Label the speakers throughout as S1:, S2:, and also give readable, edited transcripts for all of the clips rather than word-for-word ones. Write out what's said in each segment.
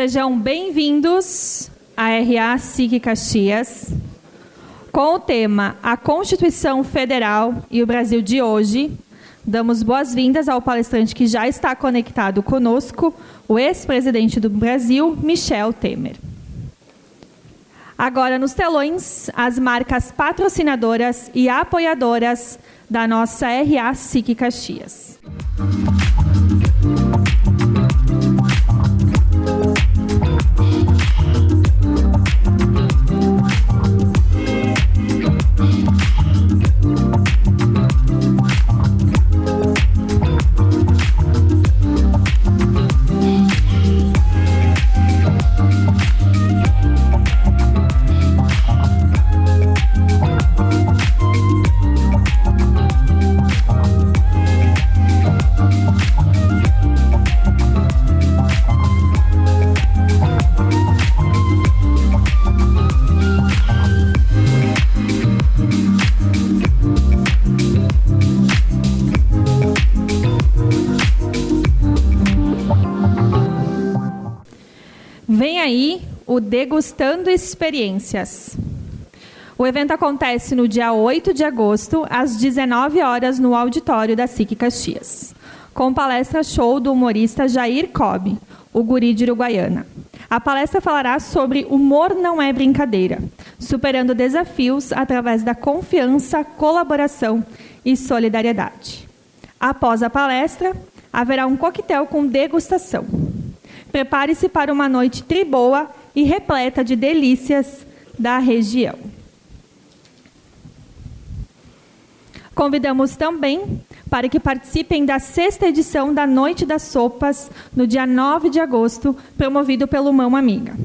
S1: Sejam bem-vindos à RA SIC Caxias, com o tema A Constituição Federal e o Brasil de hoje. Damos boas-vindas ao palestrante que já está conectado conosco, o ex-presidente do Brasil, Michel Temer. Agora, nos telões, as marcas patrocinadoras e apoiadoras da nossa RA SIC Caxias. Vem aí o Degustando Experiências. O evento acontece no dia 8 de agosto, às 19 horas, no auditório da SIC Caxias, com palestra show do humorista Jair Cobb, o guri de Uruguaiana. A palestra falará sobre humor não é brincadeira, superando desafios através da confiança, colaboração e solidariedade. Após a palestra, haverá um coquetel com degustação. Prepare-se para uma noite triboa e repleta de delícias da região. Convidamos também para que participem da 6ª edição da Noite das Sopas, no dia 9 de agosto, promovido pelo Mão Amiga.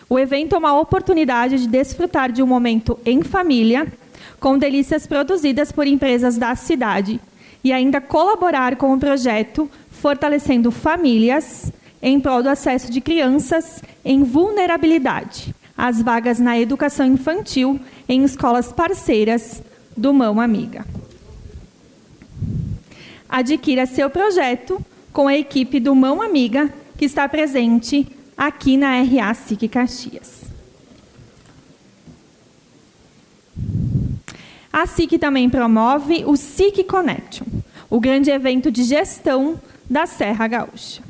S1: O evento é uma oportunidade de desfrutar de um momento em família, com delícias produzidas por empresas da cidade, e ainda colaborar com o projeto Fortalecendo Famílias, em prol do acesso de crianças em vulnerabilidade às vagas na educação infantil em escolas parceiras do Mão Amiga. Adquira seu projeto com a equipe do Mão Amiga, que está presente aqui na RA SIC Caxias. A SIC também promove o SIC Connection, o grande evento de gestão da Serra Gaúcha.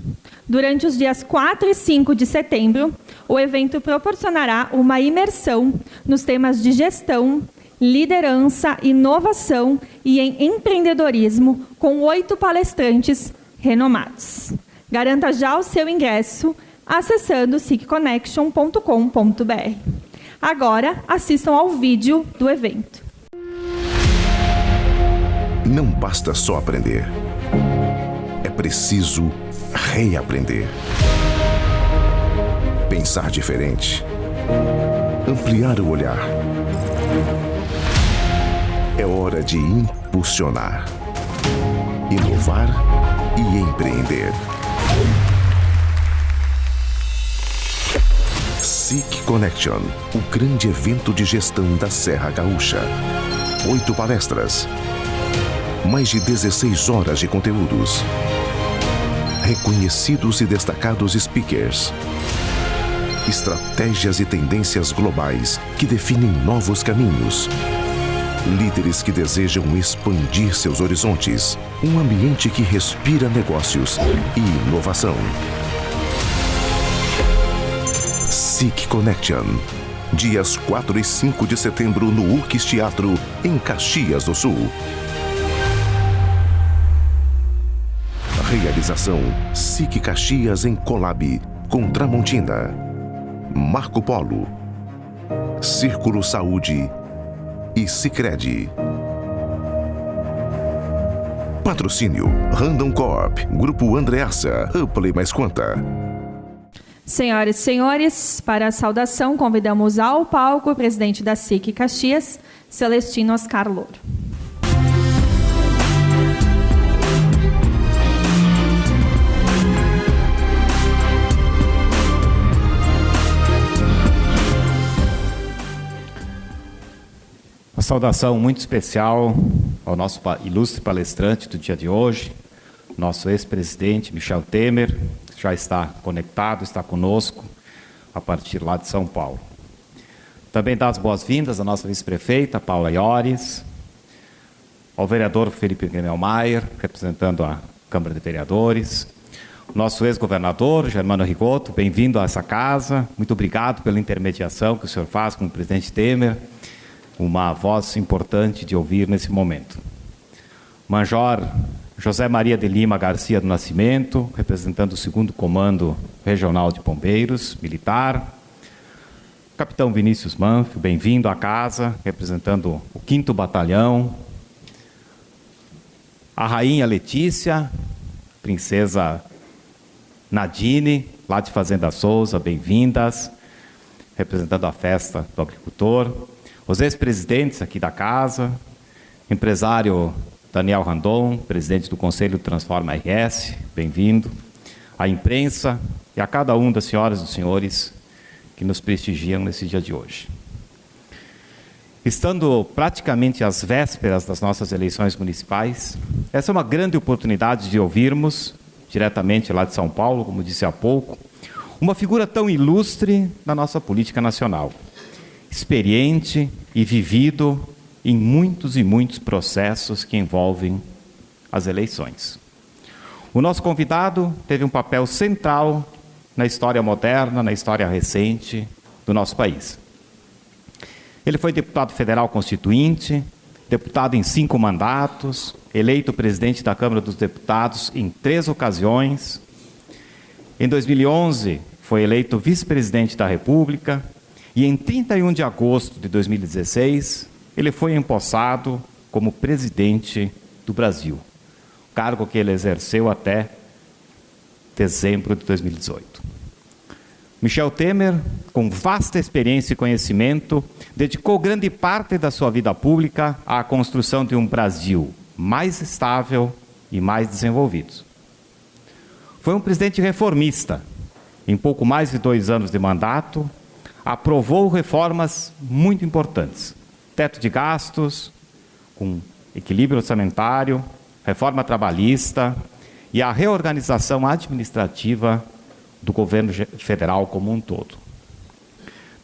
S1: Durante os dias 4 e 5 de setembro, o evento proporcionará uma imersão nos temas de gestão, liderança, inovação e em empreendedorismo, com 8 palestrantes renomados. Garanta já o seu ingresso acessando sicconnection.com.br. Agora, assistam ao vídeo do evento.
S2: Não basta só aprender. É preciso reaprender. Pensar diferente. Ampliar o olhar. É hora de impulsionar, inovar e empreender. SIC Connection, o grande evento de gestão da Serra Gaúcha. 8 palestras. Mais de 16 horas de conteúdos. Reconhecidos e destacados speakers. Estratégias e tendências globais que definem novos caminhos. Líderes que desejam expandir seus horizontes. Um ambiente que respira negócios e inovação. SIC Connection. Dias 4 e 5 de setembro no URCS Teatro, em Caxias do Sul. Realização SIC Caxias em Colab, com Tramontina, Marco Polo, Círculo Saúde e Sicredi. Patrocínio Randon Corp, Grupo Andreassa, Ampla e Mais Conta.
S1: Senhoras e senhores, para a saudação, convidamos ao palco o presidente da SIC Caxias, Celestino Oscar Louro.
S3: Uma saudação muito especial ao nosso ilustre palestrante do dia de hoje, nosso ex-presidente Michel Temer, que já está conectado, está conosco, a partir lá de São Paulo. Também dar as boas-vindas à nossa vice-prefeita, Paula Iores, ao vereador Felipe Gemmelmayer, representando a Câmara de Vereadores, o nosso ex-governador, Germano Rigotto, bem-vindo a essa casa, muito obrigado pela intermediação que o senhor faz com o presidente Temer, uma voz importante de ouvir nesse momento. Major José Maria de Lima Garcia do Nascimento, representando o 2º Comando Regional de Bombeiros Militar, Capitão Vinícius Manfio, bem-vindo à casa, representando o 5º Batalhão. A Rainha Letícia, Princesa Nadine, lá de Fazenda Souza, bem-vindas, representando a festa do agricultor. Os ex-presidentes aqui da casa, empresário Daniel Randon, presidente do Conselho Transforma RS, bem-vindo. A imprensa e a cada um das senhoras e dos senhores que nos prestigiam nesse dia de hoje. Estando praticamente às vésperas das nossas eleições municipais, essa é uma grande oportunidade de ouvirmos, diretamente lá de São Paulo, como disse há pouco, uma figura tão ilustre na nossa política nacional, experiente e vivido em muitos e muitos processos que envolvem as eleições. O nosso convidado teve um papel central na história moderna, na história recente do nosso país. Ele foi deputado federal constituinte, deputado em 5 mandatos, eleito presidente da Câmara dos Deputados em 3 ocasiões. Em 2011, foi eleito vice-presidente da República e em 31 de agosto de 2016, ele foi empossado como presidente do Brasil, cargo que ele exerceu até dezembro de 2018. Michel Temer, com vasta experiência e conhecimento, dedicou grande parte da sua vida pública à construção de um Brasil mais estável e mais desenvolvido. Foi um presidente reformista. Em pouco mais de 2 anos de mandato, aprovou reformas muito importantes. Teto de gastos, com equilíbrio orçamentário, reforma trabalhista e a reorganização administrativa do governo federal como um todo.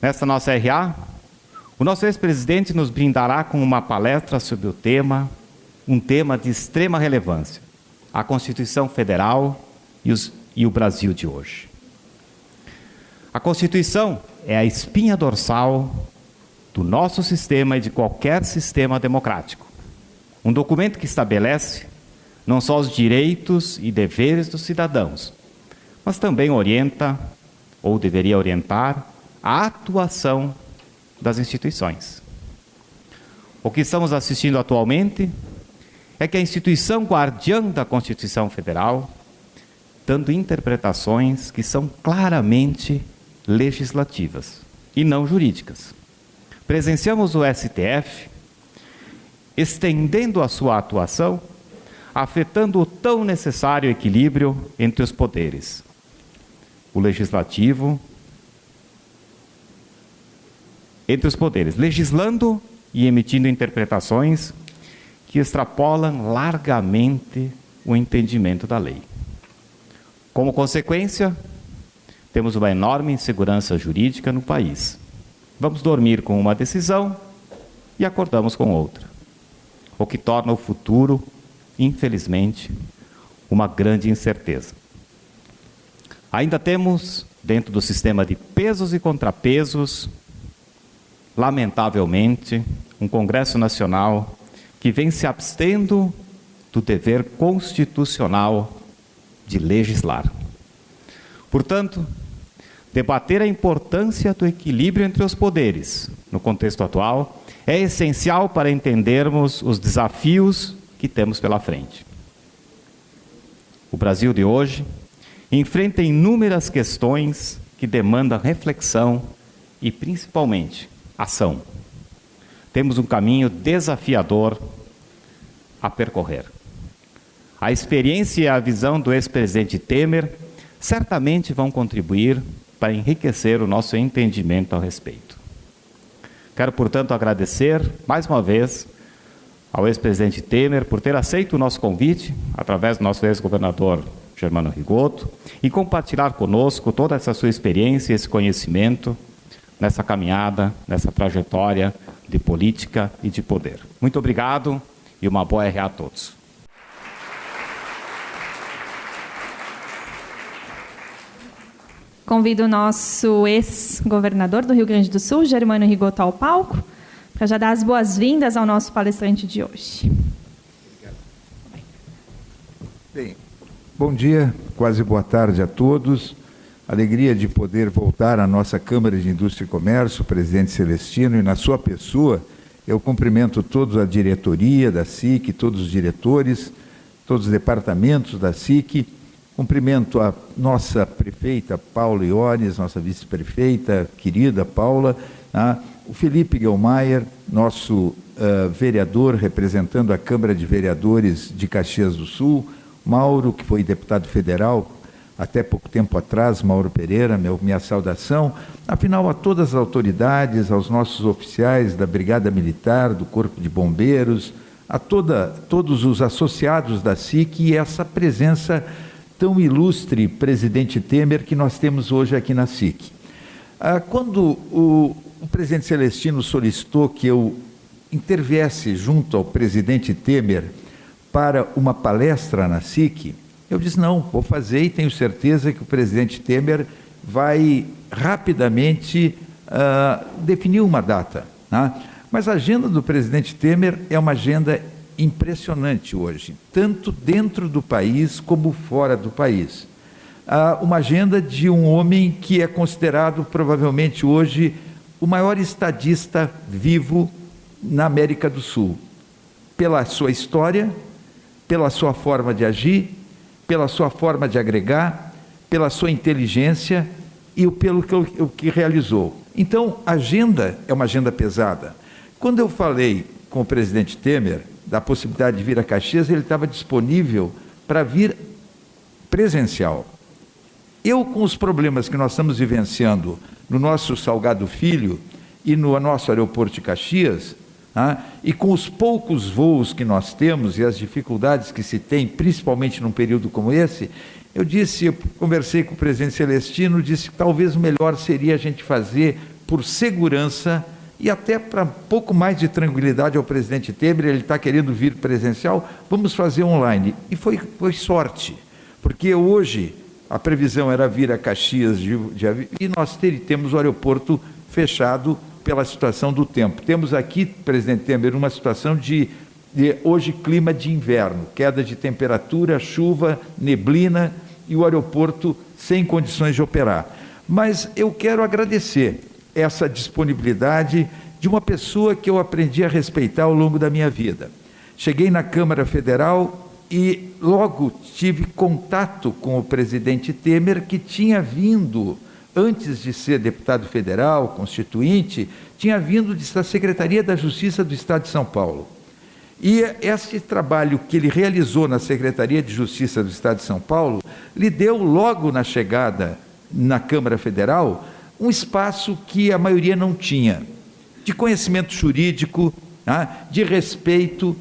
S3: Nesta nossa RA, o nosso ex-presidente nos brindará com uma palestra sobre um tema de extrema relevância, a Constituição Federal e o Brasil de hoje. A Constituição é a espinha dorsal do nosso sistema e de qualquer sistema democrático. Um documento que estabelece não só os direitos e deveres dos cidadãos, mas também orienta, ou deveria orientar, a atuação das instituições. O que estamos assistindo atualmente é que a instituição guardiã da Constituição Federal, dando interpretações que são claramente legislativas e não jurídicas. Presenciamos o STF estendendo a sua atuação, afetando o tão necessário equilíbrio entre os poderes, o legislativo, entre os poderes, legislando e emitindo interpretações que extrapolam largamente o entendimento da lei. Como consequência, temos uma enorme insegurança jurídica no país. Vamos dormir com uma decisão e acordamos com outra, o que torna o futuro, infelizmente, uma grande incerteza. Ainda temos, dentro do sistema de pesos e contrapesos, lamentavelmente, um Congresso Nacional que vem se abstendo do dever constitucional de legislar. Portanto, debater a importância do equilíbrio entre os poderes, no contexto atual, é essencial para entendermos os desafios que temos pela frente. O Brasil de hoje enfrenta inúmeras questões que demandam reflexão e, principalmente, ação. Temos um caminho desafiador a percorrer. A experiência e a visão do ex-presidente Temer certamente vão contribuir para enriquecer o nosso entendimento a respeito. Quero, portanto, agradecer mais uma vez ao ex-presidente Temer por ter aceito o nosso convite, através do nosso ex-governador Germano Rigotto, e compartilhar conosco toda essa sua experiência e esse conhecimento nessa caminhada, nessa trajetória de política e de poder. Muito obrigado e uma boa RA a todos.
S1: Convido o nosso ex-governador do Rio Grande do Sul, Germano Rigotto, ao palco, para já dar as boas-vindas ao nosso palestrante de hoje.
S4: Bem, bom dia, quase boa tarde a todos. Alegria de poder voltar à nossa Câmara de Indústria e Comércio, presidente Celestino, e na sua pessoa, eu cumprimento toda a diretoria da SIC, todos os diretores, todos os departamentos da SIC. Cumprimento a nossa prefeita Paula Iones, nossa vice-prefeita, querida Paula, o Felipe Guelmaier, nosso vereador representando a Câmara de Vereadores de Caxias do Sul, Mauro, que foi deputado federal até pouco tempo atrás, Mauro Pereira, minha saudação, afinal a todas as autoridades, aos nossos oficiais da Brigada Militar, do Corpo de Bombeiros, a todos os associados da SIC e essa presença tão ilustre, presidente Temer, que nós temos hoje aqui na SIC. Quando o presidente Celestino solicitou que eu interviesse junto ao presidente Temer para uma palestra na SIC, eu disse, não, vou fazer e tenho certeza que o presidente Temer vai rapidamente definir uma data. Mas a agenda do presidente Temer é uma agenda impressionante hoje, tanto dentro do país como fora do país. Uma agenda de um homem que é considerado provavelmente hoje o maior estadista vivo na América do Sul, pela sua história, pela sua forma de agir, pela sua forma de agregar, pela sua inteligência e pelo que realizou. Então, a agenda é uma agenda pesada. Quando eu falei com o presidente Temer da possibilidade de vir a Caxias, ele estava disponível para vir presencial. Eu, com os problemas que nós estamos vivenciando no nosso Salgado Filho e no nosso aeroporto de Caxias, e com os poucos voos que nós temos e as dificuldades que se tem, principalmente num período como esse, eu conversei com o presidente Celestino, disse que talvez o melhor seria a gente fazer por segurança e até para um pouco mais de tranquilidade ao presidente Temer, ele está querendo vir presencial, vamos fazer online. E foi sorte, porque hoje a previsão era vir a Caxias e nós temos o aeroporto fechado pela situação do tempo. Temos aqui, presidente Temer, uma situação de hoje clima de inverno, queda de temperatura, chuva, neblina e o aeroporto sem condições de operar. Mas eu quero agradecer essa disponibilidade de uma pessoa que eu aprendi a respeitar ao longo da minha vida. Cheguei na Câmara Federal e logo tive contato com o presidente Temer, que tinha vindo, antes de ser deputado federal, constituinte, tinha vindo da Secretaria da Justiça do Estado de São Paulo. E esse trabalho que ele realizou na Secretaria de Justiça do Estado de São Paulo, lhe deu logo na chegada na Câmara Federal um espaço que a maioria não tinha, de conhecimento jurídico, de respeito,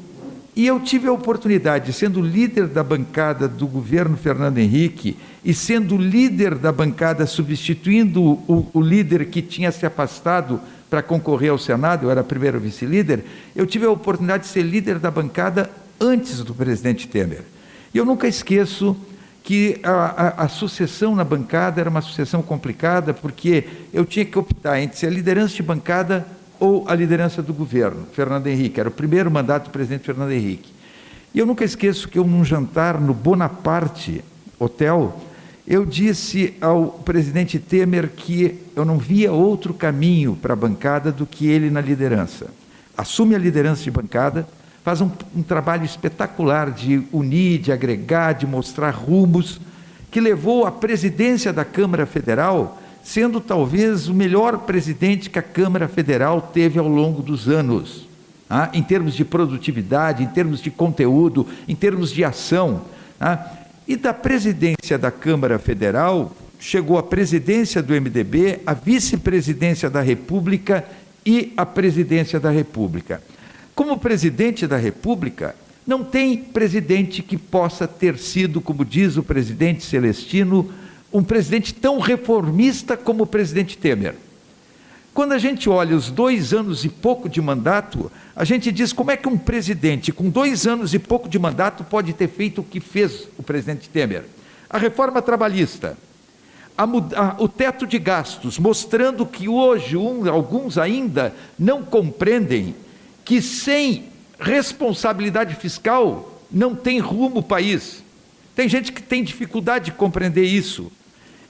S4: e eu tive a oportunidade, sendo líder da bancada do governo Fernando Henrique e sendo líder da bancada substituindo o líder que tinha se afastado para concorrer ao Senado, eu era primeiro vice-líder, eu tive a oportunidade de ser líder da bancada antes do presidente Temer. E eu nunca esqueço que a sucessão na bancada era uma sucessão complicada, porque eu tinha que optar entre a liderança de bancada ou a liderança do governo, Fernando Henrique, era o primeiro mandato do presidente Fernando Henrique. E eu nunca esqueço que eu, num jantar no Bonaparte Hotel, eu disse ao presidente Temer que eu não via outro caminho para a bancada do que ele na liderança. Assume a liderança de bancada, faz um trabalho espetacular de unir, de agregar, de mostrar rumos, que levou à presidência da Câmara Federal, sendo talvez o melhor presidente que a Câmara Federal teve ao longo dos anos, em termos de produtividade, em termos de conteúdo, em termos de ação. E da presidência da Câmara Federal, chegou a presidência do MDB, a vice-presidência da República e a presidência da República. Como presidente da República, Não tem presidente que possa ter sido, como diz o presidente Celestino, um presidente tão reformista como o presidente Temer. Quando a gente olha os 2 anos e pouco de mandato, a gente diz como é que um presidente com 2 anos e pouco de mandato pode ter feito o que fez o presidente Temer. A reforma trabalhista, o teto de gastos, mostrando que hoje alguns ainda não compreendem que sem responsabilidade fiscal não tem rumo o país. Tem gente que tem dificuldade de compreender isso.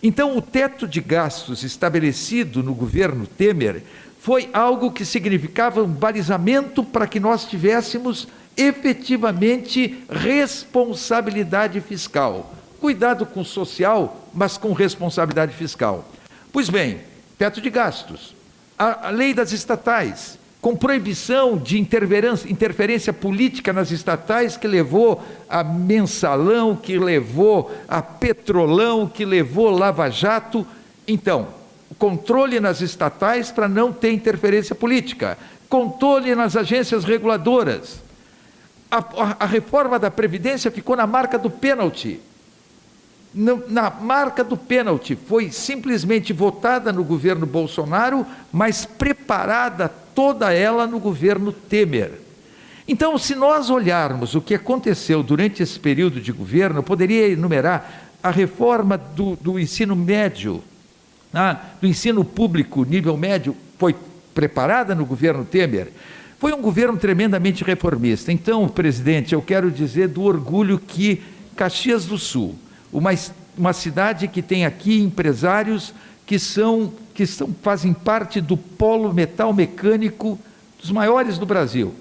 S4: Então, o teto de gastos estabelecido no governo Temer foi algo que significava um balizamento para que nós tivéssemos efetivamente responsabilidade fiscal. Cuidado com o social, mas com responsabilidade fiscal. Pois bem, teto de gastos, a lei das estatais, com proibição de interferência política nas estatais, que levou a Mensalão, que levou a Petrolão, que levou Lava Jato. Então, controle nas estatais para não ter interferência política, controle nas agências reguladoras. A reforma da Previdência ficou na marca do pênalti. Na marca do pênalti, foi simplesmente votada no governo Bolsonaro, mas preparada toda ela no governo Temer. Então, se nós olharmos o que aconteceu durante esse período de governo, eu poderia enumerar a reforma do ensino médio, do ensino público nível médio, foi preparada no governo Temer. Foi um governo tremendamente reformista. Então, presidente, eu quero dizer do orgulho que Caxias do Sul, uma cidade que tem aqui empresários que fazem parte do polo metal mecânico dos maiores do Brasil.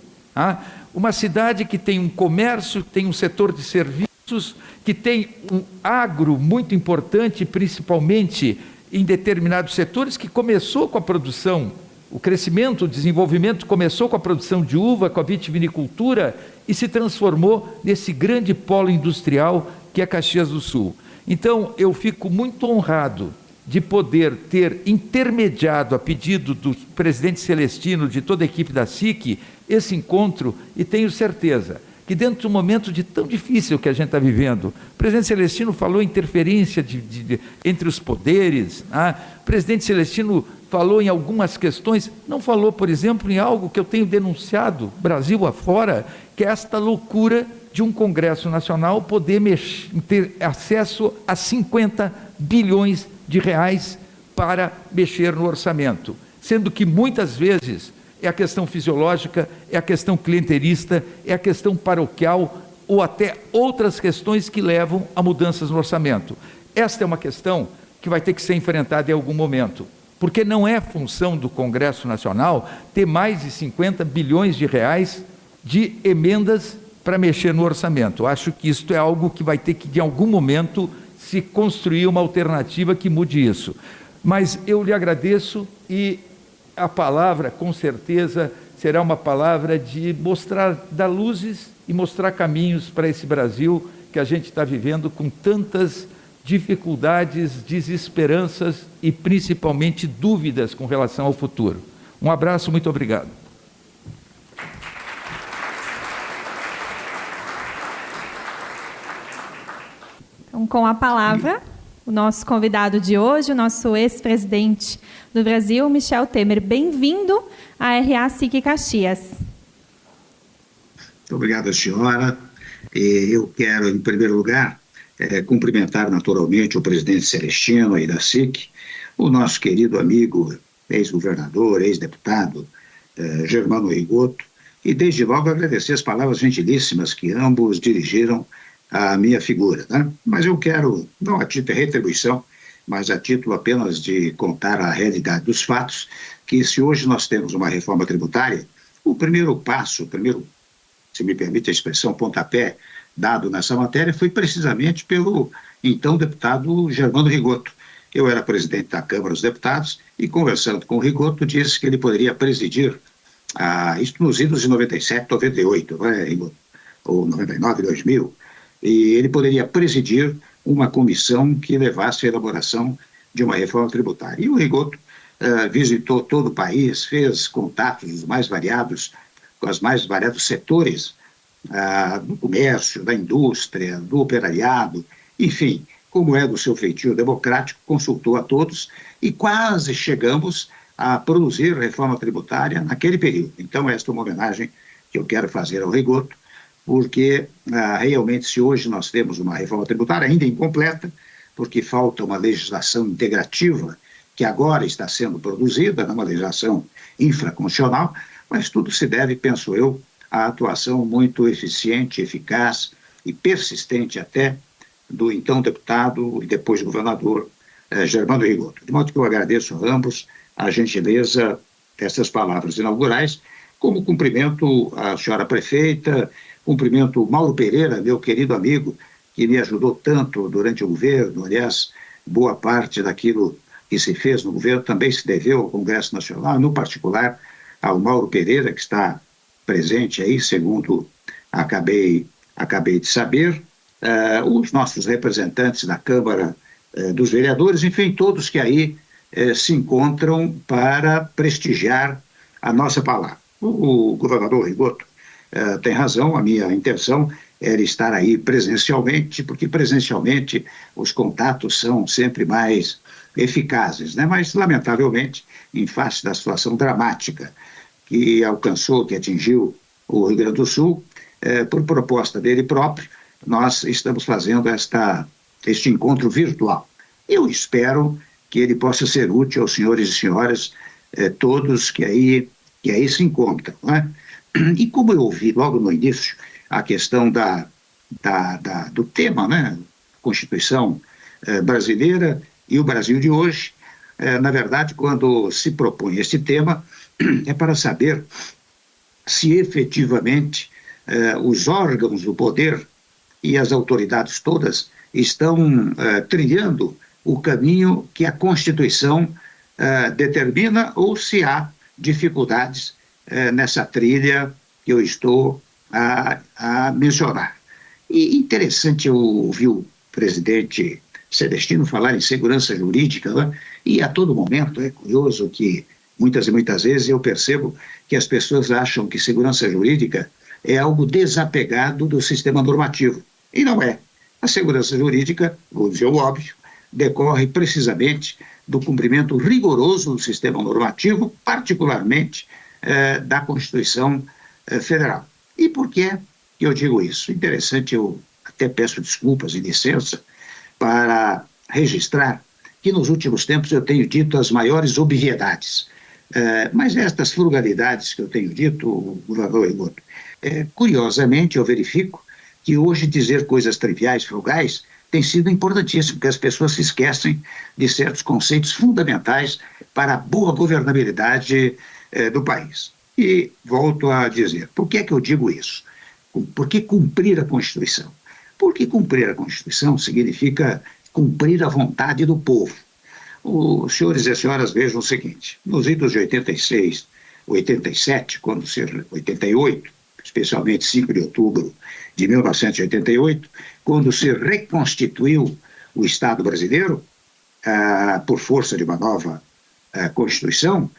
S4: Uma cidade que tem um comércio, tem um setor de serviços, que tem um agro muito importante, principalmente em determinados setores, que começou com a produção, o crescimento, o desenvolvimento começou com a produção de uva, com a vitivinicultura, e se transformou nesse grande polo industrial que é Caxias do Sul. Então, eu fico muito honrado de poder ter intermediado, a pedido do presidente Celestino, de toda a equipe da SIC, esse encontro, e tenho certeza que dentro de um momento tão difícil que a gente está vivendo, o presidente Celestino falou em interferência entre os poderes, o presidente Celestino falou em algumas questões, não falou, por exemplo, em algo que eu tenho denunciado, Brasil afora, que é esta loucura de um Congresso Nacional poder ter acesso a 50 bilhões de reais para mexer no orçamento, sendo que muitas vezes é a questão fisiológica, é a questão clientelista, é a questão paroquial ou até outras questões que levam a mudanças no orçamento. Esta é uma questão que vai ter que ser enfrentada em algum momento, porque não é função do Congresso Nacional ter mais de 50 bilhões de reais de emendas para mexer no orçamento. Acho que isto é algo que vai ter que, de algum momento, se construir uma alternativa que mude isso. Mas eu lhe agradeço e a palavra, com certeza, será uma palavra de dar luzes e mostrar caminhos para esse Brasil que a gente está vivendo com tantas dificuldades, desesperanças e principalmente dúvidas com relação ao futuro. Um abraço, muito obrigado.
S1: Então, com a palavra, o nosso convidado de hoje, o nosso ex-presidente do Brasil, Michel Temer. Bem-vindo à RA SIC Caxias.
S5: Muito obrigado, senhora. Eu quero, em primeiro lugar, cumprimentar naturalmente o presidente Celestino aí da SIC, o nosso querido amigo, ex-governador, ex-deputado, Germano Rigoto, e desde logo agradecer as palavras gentilíssimas que ambos dirigiram à minha figura, né? Mas eu quero, não a título de retribuição, mas a título apenas de contar a realidade dos fatos, que se hoje nós temos uma reforma tributária, o primeiro passo, se me permite a expressão, pontapé dado nessa matéria, foi precisamente pelo então deputado Germano Rigoto. Eu era presidente da Câmara dos Deputados e, conversando com o Rigoto, disse que ele poderia presidir, isso nos idos de 97, 98, né, Rigoto? Ou 99, 2000, e ele poderia presidir uma comissão que levasse à elaboração de uma reforma tributária. E o Rigoto visitou todo o país, fez contatos com os mais variados setores do comércio, da indústria, do operariado, enfim, como é do seu feitio democrático, consultou a todos e quase chegamos a produzir reforma tributária naquele período. Então, esta é uma homenagem que eu quero fazer ao Rigoto, porque realmente, se hoje nós temos uma reforma tributária ainda incompleta, porque falta uma legislação integrativa que agora está sendo produzida, uma legislação infraconstitucional, mas tudo se deve, penso eu, à atuação muito eficiente, eficaz e persistente até do então deputado e depois governador Germano Rigoto. De modo que eu agradeço a ambos a gentileza dessas palavras inaugurais, como cumprimento a senhora prefeita, cumprimento o Mauro Pereira, meu querido amigo, que me ajudou tanto durante o governo. Aliás, boa parte daquilo que se fez no governo também se deveu ao Congresso Nacional, no particular ao Mauro Pereira, que está presente aí, segundo acabei de saber, os nossos representantes da Câmara dos Vereadores, enfim, todos que aí se encontram para prestigiar a nossa palavra. O governador Rigoto tem razão, a minha intenção era estar aí presencialmente, porque presencialmente os contatos são sempre mais eficazes, né? Mas, lamentavelmente, em face da situação dramática que alcançou, que atingiu o Rio Grande do Sul, por proposta dele próprio, nós estamos fazendo este encontro virtual. Eu espero que ele possa ser útil aos senhores e senhoras todos que aí se encontram, né? E como eu ouvi logo no início a questão do tema, né? Constituição brasileira e o Brasil de hoje, na verdade, quando se propõe este tema, é para saber se efetivamente os órgãos do poder e as autoridades todas estão trilhando o caminho que a Constituição determina ou se há dificuldades nessa trilha que eu estou a mencionar. E interessante eu ouvir o presidente Celestino falar em segurança jurídica, né? E a todo momento é curioso que muitas e muitas vezes eu percebo que as pessoas acham que segurança jurídica é algo desapegado do sistema normativo. E não é. A segurança jurídica, vou dizer o óbvio, decorre precisamente do cumprimento rigoroso do sistema normativo, particularmente da Constituição Federal. E por que eu digo isso? Interessante, eu até peço desculpas e licença para registrar que nos últimos tempos eu tenho dito as maiores obviedades. Mas estas frugalidades que eu tenho dito, governador Rigoto, curiosamente eu verifico que hoje dizer coisas triviais, frugais, tem sido importantíssimo, porque as pessoas se esquecem de certos conceitos fundamentais para a boa governabilidade do país. E volto a dizer, por que é que eu digo isso? Por que cumprir a Constituição? Porque cumprir a Constituição significa cumprir a vontade do povo. Os senhores e as senhoras vejam o seguinte, nos idos de 86, 87, 88, especialmente 5 de outubro de 1988, quando se reconstituiu o Estado brasileiro, por força de uma nova Constituição,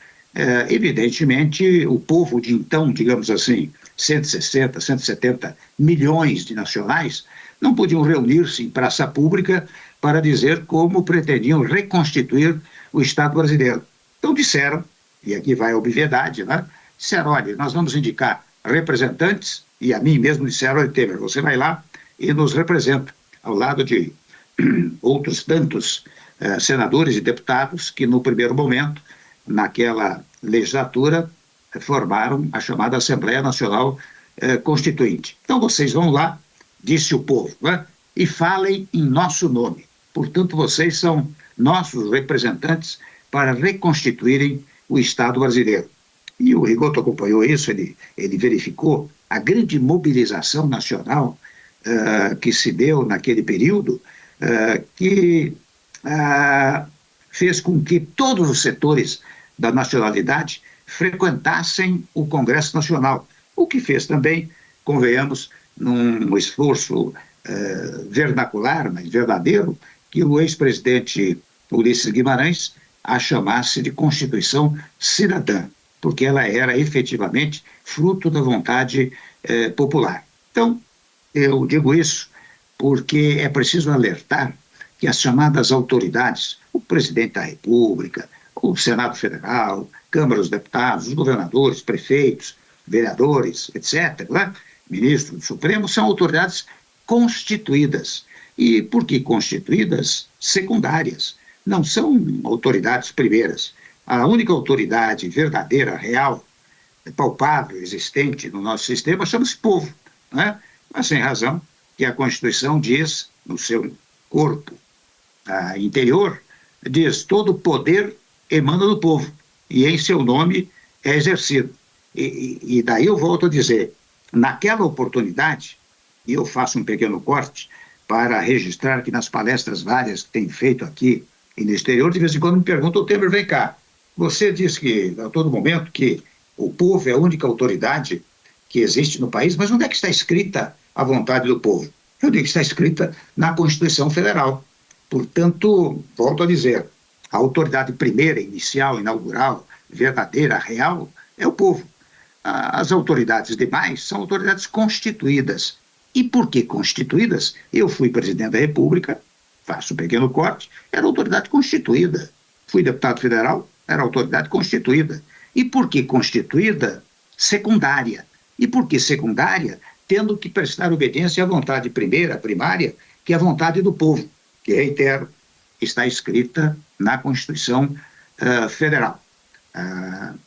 S5: evidentemente o povo de então, digamos assim, 160, 170 milhões de nacionais, não podiam reunir-se em praça pública para dizer como pretendiam reconstituir o Estado brasileiro. Então disseram, e aqui vai a obviedade, né? Disseram, olha, nós vamos indicar representantes, e a mim mesmo disseram, olha, Temer, você vai lá e nos representa, ao lado de outros tantos senadores e deputados que no primeiro momento, naquela legislatura, formaram a chamada Assembleia Nacional Constituinte. Então vocês vão lá, disse o povo, né? E falem em nosso nome. Portanto, vocês são nossos representantes para reconstituírem o Estado brasileiro. E o Rigoto acompanhou isso, ele verificou a grande mobilização nacional que se deu naquele período, que fez com que todos os setores da nacionalidade frequentassem o Congresso Nacional, o que fez também, convenhamos, num esforço vernacular, mas verdadeiro, que o ex-presidente Ulisses Guimarães a chamasse de Constituição Cidadã, porque ela era efetivamente fruto da vontade popular. Então, eu digo isso porque é preciso alertar que as chamadas autoridades, o presidente da República, o Senado Federal, Câmara dos Deputados, os governadores, prefeitos, vereadores, etc., né? Ministro do Supremo, são autoridades constituídas. E por que constituídas? Secundárias. Não são autoridades primeiras. A única autoridade verdadeira, real, palpável, existente no nosso sistema chama-se povo, né? Mas sem razão que a Constituição diz, no seu corpo interior, diz todo poder emana do povo e em seu nome é exercido. E daí eu volto a dizer, naquela oportunidade, e eu faço um pequeno corte para registrar que nas palestras várias que tenho feito aqui e no exterior, de vez em quando me perguntam, Temer, vem cá, você diz que a todo momento que o povo é a única autoridade que existe no país, mas onde é que está escrita a vontade do povo? Eu digo que está escrita na Constituição Federal. Portanto, volto a dizer, a autoridade primeira, inicial, inaugural, verdadeira, real, é o povo. As autoridades demais são autoridades constituídas. E por que constituídas? Eu fui presidente da República, faço um pequeno corte, era autoridade constituída. Fui deputado federal, era autoridade constituída. E por que constituída? Secundária. E por que secundária? Tendo que prestar obediência à vontade primeira, primária, que é a vontade do povo, que, reitero, está escrita na Constituição Federal.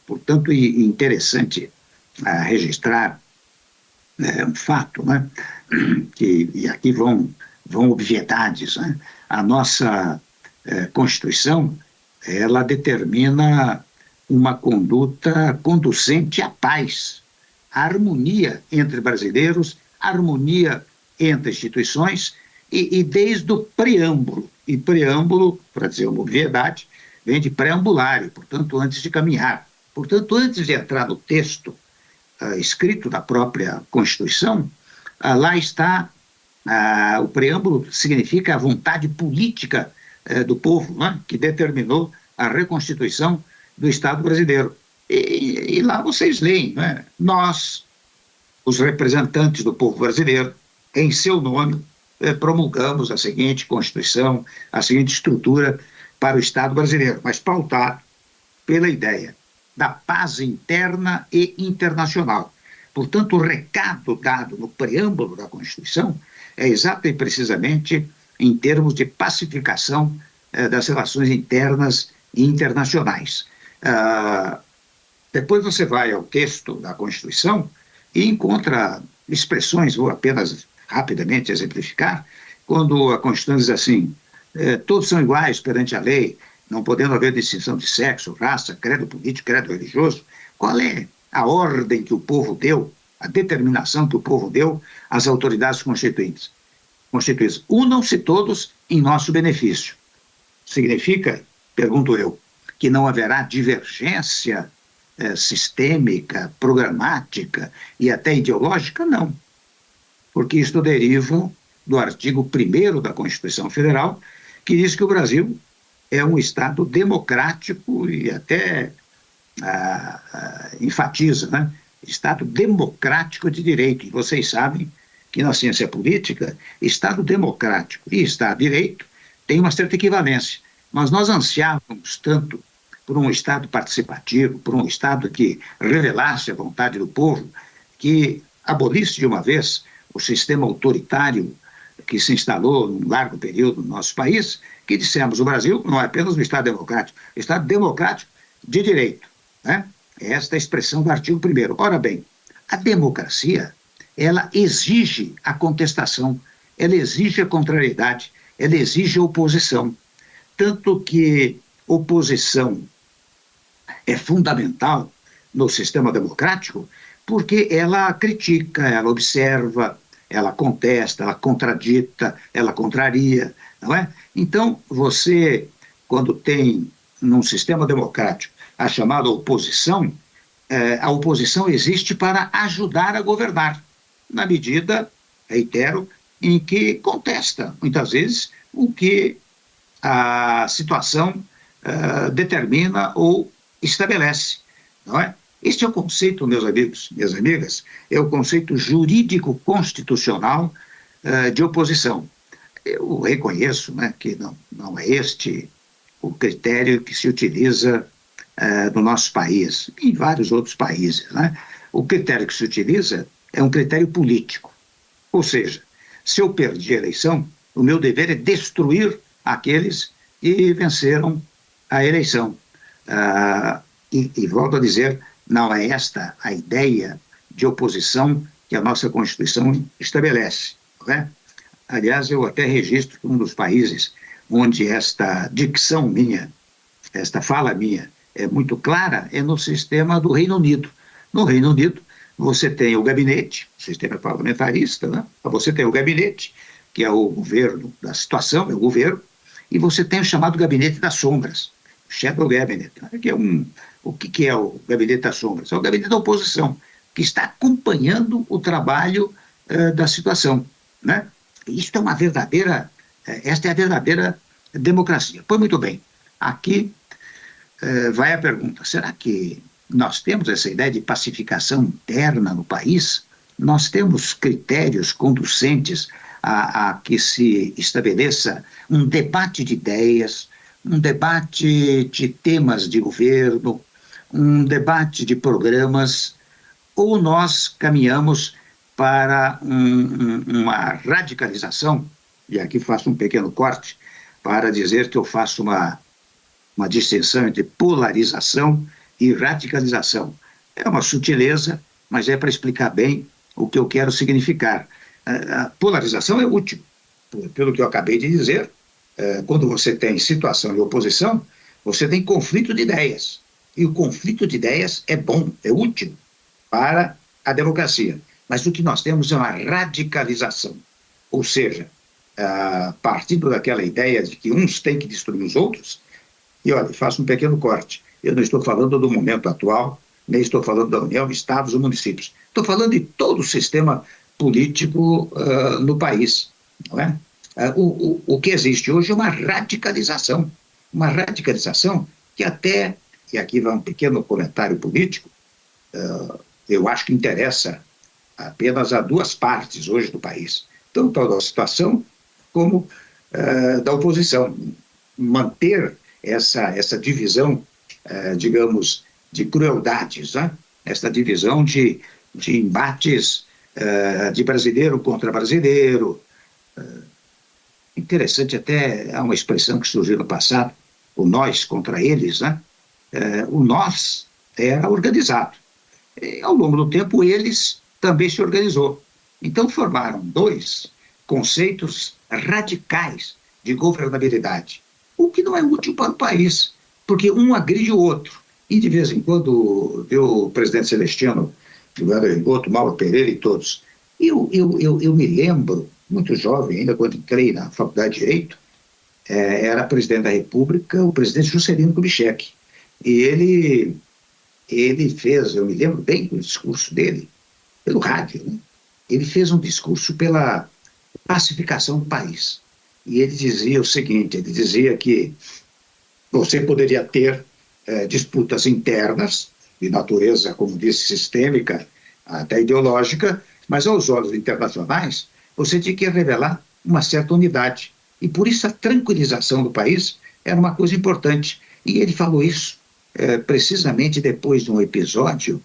S5: Portanto, é interessante registrar um fato, né? E aqui vão obviedades, né? A nossa Constituição, ela determina uma conduta conducente à paz, à harmonia entre brasileiros, harmonia entre instituições, e desde o preâmbulo, e preâmbulo, para dizer uma obviedade, vem de preambulário, portanto, antes de caminhar. Portanto, antes de entrar no texto escrito da própria Constituição, lá está, o preâmbulo significa a vontade política do povo, né, que determinou a reconstituição do Estado brasileiro. E lá vocês leem, né, nós, os representantes do povo brasileiro, em seu nome, promulgamos a seguinte Constituição, a seguinte estrutura para o Estado brasileiro, mas pautado pela ideia da paz interna e internacional. Portanto, o recado dado no preâmbulo da Constituição é exato e precisamente em termos de pacificação das relações internas e internacionais. Depois você vai ao texto da Constituição e encontra expressões, vou apenas rapidamente exemplificar, quando a Constituição diz assim, todos são iguais perante a lei, não podendo haver distinção de sexo, raça, credo político, credo religioso. Qual é a ordem que o povo deu, a determinação que o povo deu às autoridades constituídas? Unam-se todos em nosso benefício. Significa, pergunto eu, que não haverá divergência sistêmica, programática e até ideológica? Não. Porque isto deriva do artigo 1º da Constituição Federal, que diz que o Brasil é um Estado democrático e até enfatiza, né? Estado democrático de direito. E vocês sabem que na ciência política, Estado democrático e Estado de direito têm uma certa equivalência. Mas nós ansiávamos tanto por um Estado participativo, por um Estado que revelasse a vontade do povo, que abolisse de uma vez o sistema autoritário que se instalou num largo período no nosso país, que dissemos, o Brasil não é apenas um Estado democrático de direito, né? Esta é a expressão do artigo 1º. Ora bem, a democracia, ela exige a contestação, ela exige a contrariedade, ela exige a oposição. Tanto que oposição é fundamental no sistema democrático, porque ela critica, ela observa, ela contesta, ela contradita, ela contraria, não é? Então, você, quando tem num sistema democrático a chamada oposição, a oposição existe para ajudar a governar, na medida, reitero, em que contesta, muitas vezes, o que a situação determina ou estabelece, não é? Este é o conceito, meus amigos, minhas amigas, é o conceito jurídico-constitucional de oposição. Eu reconheço, né, que não é este o critério que se utiliza no nosso país, e em vários outros países, né? O critério que se utiliza é um critério político. Ou seja, se eu perdi a eleição, o meu dever é destruir aqueles que venceram a eleição. E volto a dizer, não é esta a ideia de oposição que a nossa Constituição estabelece, não é? Aliás, eu até registro que um dos países onde esta dicção minha, esta fala minha, é muito clara, é no sistema do Reino Unido. No Reino Unido, você tem o gabinete, o sistema parlamentarista, né? Você tem o gabinete, que é o governo da situação, é o governo, e você tem o chamado gabinete das sombras, shadow cabinet, que é o que é o gabinete das sombras? É o gabinete da oposição, que está acompanhando o trabalho da situação, né? Isto é uma verdadeira, esta é a verdadeira democracia. Pois muito bem, aqui vai a pergunta, será que nós temos essa ideia de pacificação interna no país? Nós temos critérios conducentes a que se estabeleça um debate de ideias, um debate de temas de governo, um debate de programas, ou nós caminhamos para uma radicalização, e aqui faço um pequeno corte, para dizer que eu faço uma distinção entre polarização e radicalização. É uma sutileza, mas é para explicar bem o que eu quero significar. A polarização é útil, pelo que eu acabei de dizer, quando você tem situação de oposição, você tem conflito de ideias, e o conflito de ideias é bom, é útil para a democracia. Mas o que nós temos é uma radicalização, ou seja, partindo daquela ideia de que uns têm que destruir os outros, e olha, faço um pequeno corte, eu não estou falando do momento atual, nem estou falando da União, estados ou municípios, estou falando de todo o sistema político no país, não é? O que existe hoje é uma radicalização que até, e aqui vai um pequeno comentário político, eu acho que interessa apenas a duas partes hoje do país, tanto da situação como da oposição. Manter essa divisão, digamos, de crueldades, né? Essa divisão de embates de brasileiro contra brasileiro. Interessante, até há uma expressão que surgiu no passado, o nós contra eles, né? O nós era organizado. E, ao longo do tempo, eles também se organizou. Então, formaram dois conceitos radicais de governabilidade, o que não é útil para o país, porque um agride o outro. E, de vez em quando, o presidente Celestino, o outro, Mauro Pereira e todos. Eu me lembro, muito jovem, ainda quando entrei na Faculdade de Direito, era presidente da República, o presidente Juscelino Kubitschek. E ele fez, eu me lembro bem do discurso dele, pelo rádio, né? Ele fez um discurso pela pacificação do país. E ele dizia o seguinte, ele dizia que você poderia ter disputas internas, de natureza, como disse, sistêmica, até ideológica, mas aos olhos internacionais, você tinha que revelar uma certa unidade. E por isso a tranquilização do país era uma coisa importante. E ele falou isso precisamente depois de um episódio,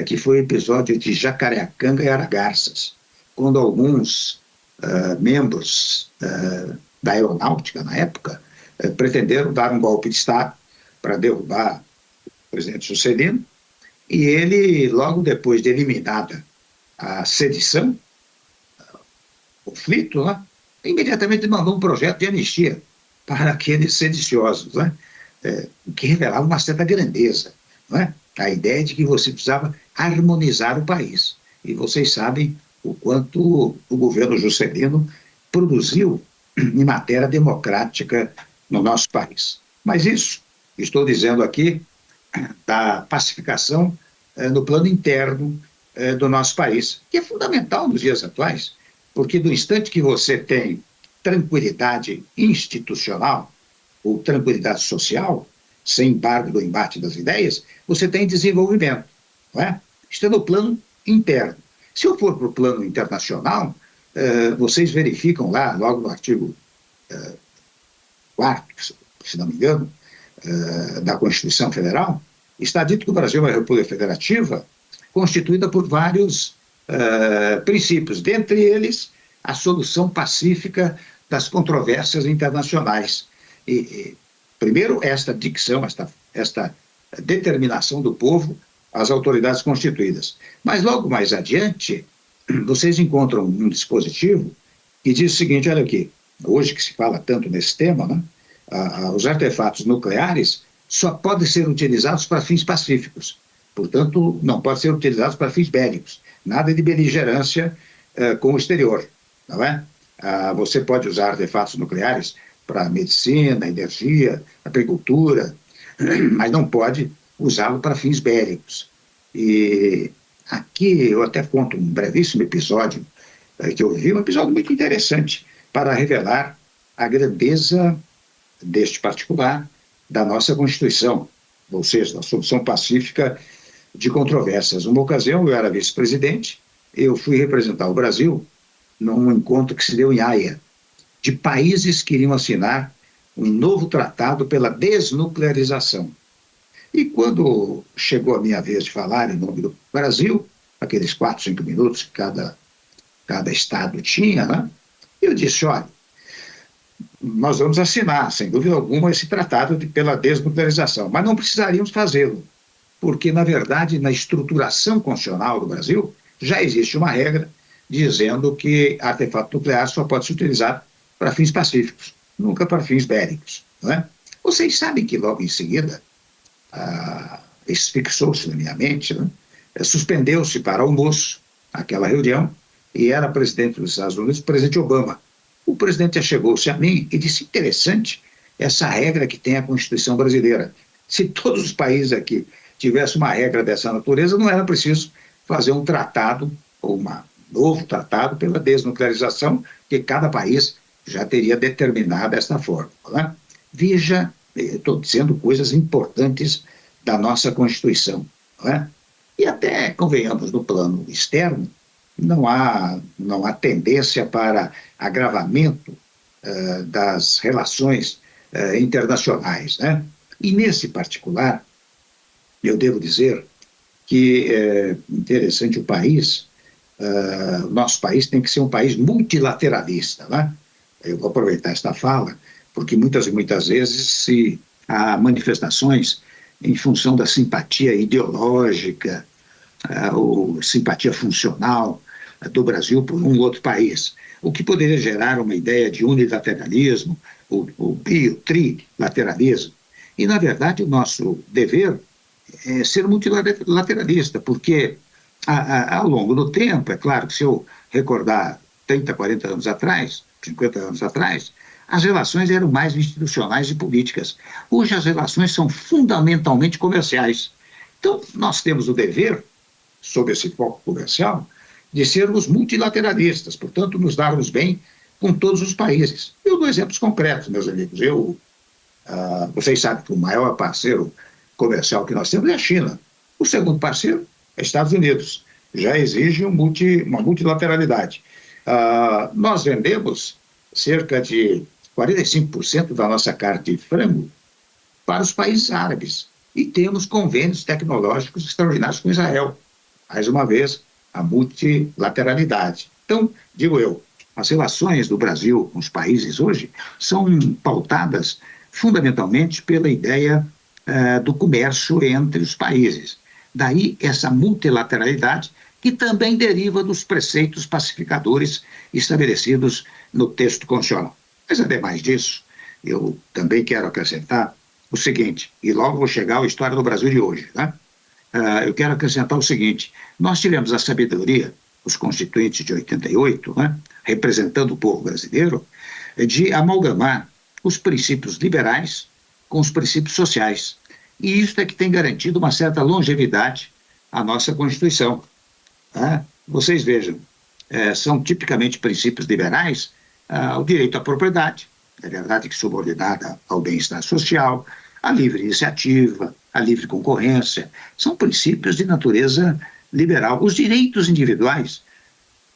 S5: que foi o episódio de Jacareacanga e Aragarças, quando alguns membros da aeronáutica, na época, pretenderam dar um golpe de Estado para derrubar o presidente Juscelino, e ele, logo depois de eliminada a sedição, o conflito, né, imediatamente mandou um projeto de anistia para aqueles sediciosos, né, que revelava uma certa grandeza, né, a ideia de que você precisava harmonizar o país. E vocês sabem o quanto o governo Juscelino produziu em matéria democrática no nosso país. Mas isso, estou dizendo aqui, da pacificação no plano interno do nosso país, que é fundamental nos dias atuais, porque do instante que você tem tranquilidade institucional ou tranquilidade social, sem embargo do embate das ideias, você tem desenvolvimento. não é? Isto é no plano interno. Se eu for para o plano internacional, vocês verificam lá, logo no artigo 4º, se não me engano, da Constituição Federal, está dito que o Brasil é uma república federativa constituída por vários princípios, dentre eles a solução pacífica das controvérsias internacionais. Primeiro, esta dicção, esta determinação do povo às autoridades constituídas. Mas logo mais adiante, vocês encontram um dispositivo que diz o seguinte, olha aqui, hoje que se fala tanto nesse tema, né, os artefatos nucleares só podem ser utilizados para fins pacíficos. Portanto, não podem ser utilizados para fins bélicos. Nada de beligerância com o exterior, não é? Você pode usar artefatos nucleares para medicina, energia, agricultura, mas não pode usá-lo para fins bélicos. E aqui eu até conto um brevíssimo episódio que eu vi, um episódio muito interessante para revelar a grandeza deste particular da nossa Constituição, ou seja, da solução pacífica de controvérsias. Uma ocasião, eu era vice-presidente, eu fui representar o Brasil num encontro que se deu em Haia, de países que iriam assinar um novo tratado pela desnuclearização. E quando chegou a minha vez de falar em nome do Brasil, aqueles 4, 5 minutos que cada estado tinha, né, eu disse, olha, nós vamos assinar, sem dúvida alguma, esse tratado pela desnuclearização, mas não precisaríamos fazê-lo, porque, na verdade, na estruturação constitucional do Brasil, já existe uma regra dizendo que artefato nuclear só pode ser utilizado para fins pacíficos, nunca para fins bélicos. Não é? Vocês sabem que, logo em seguida, isso fixou-se na minha mente, né? Suspendeu-se para almoço aquela reunião, e era presidente dos Estados Unidos, o presidente Obama. O presidente chegou-se a mim e disse, interessante essa regra que tem a Constituição brasileira. Se todos os países aqui tivessem uma regra dessa natureza, não era preciso fazer um tratado, ou um novo tratado pela desnuclearização, que cada país já teria determinado desta forma. Né? Veja, estou dizendo coisas importantes da nossa Constituição. Né? E até, convenhamos, no plano externo, não há tendência para agravamento das relações internacionais. Né? E nesse particular, eu devo dizer que é interessante o país, o nosso país tem que ser um país multilateralista. Né? Eu vou aproveitar esta fala, porque muitas e muitas vezes há manifestações em função da simpatia ideológica, ou simpatia funcional do Brasil por um outro país, o que poderia gerar uma ideia de unilateralismo, o trilateralismo. E, na verdade, o nosso dever é ser multilateralista, porque ao longo do tempo, é claro que se eu recordar 30, 40 anos atrás, 50 anos atrás, as relações eram mais institucionais e políticas. Hoje as relações são fundamentalmente comerciais. Então, nós temos o dever, sob esse foco comercial, de sermos multilateralistas, portanto, nos darmos bem com todos os países. Eu dou exemplos concretos, meus amigos. Vocês sabem que o maior parceiro comercial que nós temos é a China. O segundo parceiro é Estados Unidos. Já exige uma multilateralidade. Nós vendemos cerca de 45% da nossa carne de frango para os países árabes. E temos convênios tecnológicos extraordinários com Israel. Mais uma vez, a multilateralidade. Então, digo eu, as relações do Brasil com os países hoje são pautadas fundamentalmente pela ideia do comércio entre os países. Daí essa multilateralidade, que também deriva dos preceitos pacificadores estabelecidos no texto constitucional. Mas, ademais disso, eu também quero acrescentar o seguinte, e logo vou chegar à história do Brasil de hoje, né? Eu quero acrescentar o seguinte, nós tivemos a sabedoria, os constituintes de 88, né, representando o povo brasileiro, de amalgamar os princípios liberais com os princípios sociais. E isso é que tem garantido uma certa longevidade à nossa Constituição. Tá? Vocês vejam, são tipicamente princípios liberais, o direito à propriedade, é verdade que subordinada ao bem-estar social, a livre iniciativa, a livre concorrência, são princípios de natureza liberal. Os direitos individuais,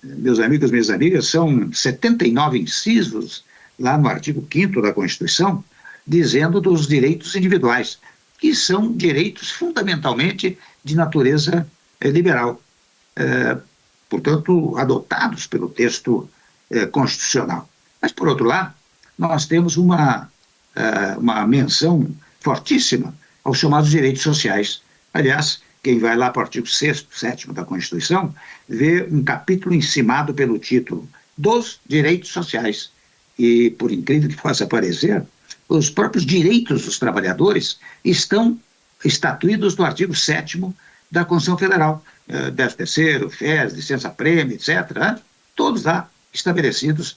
S5: meus amigos, minhas amigas, são 79 incisos lá no artigo 5º da Constituição, dizendo dos direitos individuais, que são direitos fundamentalmente de natureza liberal, portanto, adotados pelo texto constitucional. Mas, por outro lado, nós temos uma menção fortíssima aos chamados direitos sociais. Aliás, quem vai lá para o artigo 6º, 7º da Constituição, vê um capítulo encimado pelo título dos direitos sociais. E, por incrível que possa parecer, os próprios direitos dos trabalhadores estão estatuídos no artigo 7º da Constituição Federal. 13º, FES, licença-prêmio, etc., todos lá estabelecidos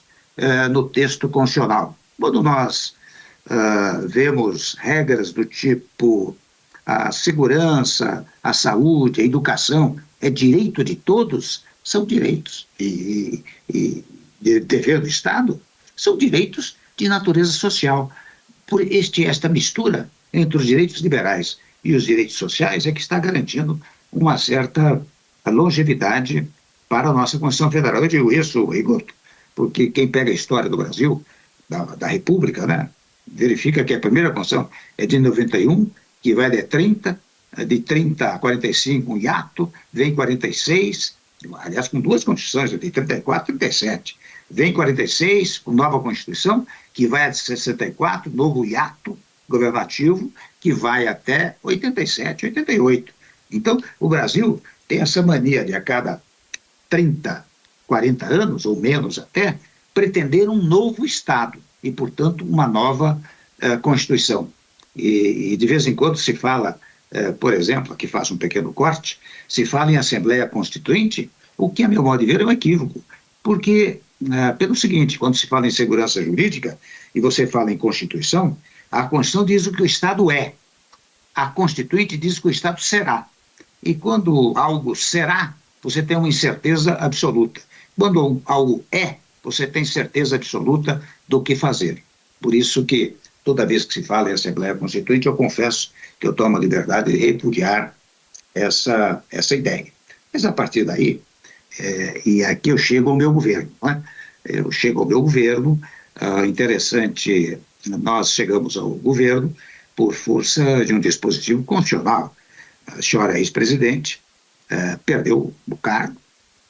S5: no texto constitucional. Quando nós vemos regras do tipo a segurança, a saúde, a educação, é direito de todos, são direitos. E dever do Estado são direitos de natureza social. Por esta mistura entre os direitos liberais e os direitos sociais é que está garantindo uma certa longevidade para a nossa Constituição Federal. Eu digo isso, Rigoto, porque quem pega a história do Brasil, da República, né, verifica que a primeira Constituição é de 91, que vai de 30 a 45 um hiato, vem 46, aliás, com duas Constituições, de 34 e 37. Vem 46, com nova Constituição, que vai a 64, novo hiato governativo, que vai até 87, 88. Então, o Brasil tem essa mania de, a cada 30, 40 anos, ou menos até, pretender um novo Estado e, portanto, uma nova Constituição. E de vez em quando se fala, por exemplo, aqui faço um pequeno corte, se fala em Assembleia Constituinte, o que, a meu modo de ver, é um equívoco. Porque, pelo seguinte, quando se fala em segurança jurídica e você fala em Constituição, a Constituição diz o que o Estado é. A Constituinte diz o que o Estado será. E quando algo será, você tem uma incerteza absoluta. Quando algo é, você tem certeza absoluta do que fazer. Por isso que, toda vez que se fala em Assembleia Constituinte, eu confesso que eu tomo a liberdade de repudiar essa ideia. Mas, a partir daí, e aqui eu chego ao meu governo, né? Eu chego ao meu governo, interessante, nós chegamos ao governo por força de um dispositivo constitucional. A senhora ex-presidente perdeu o cargo,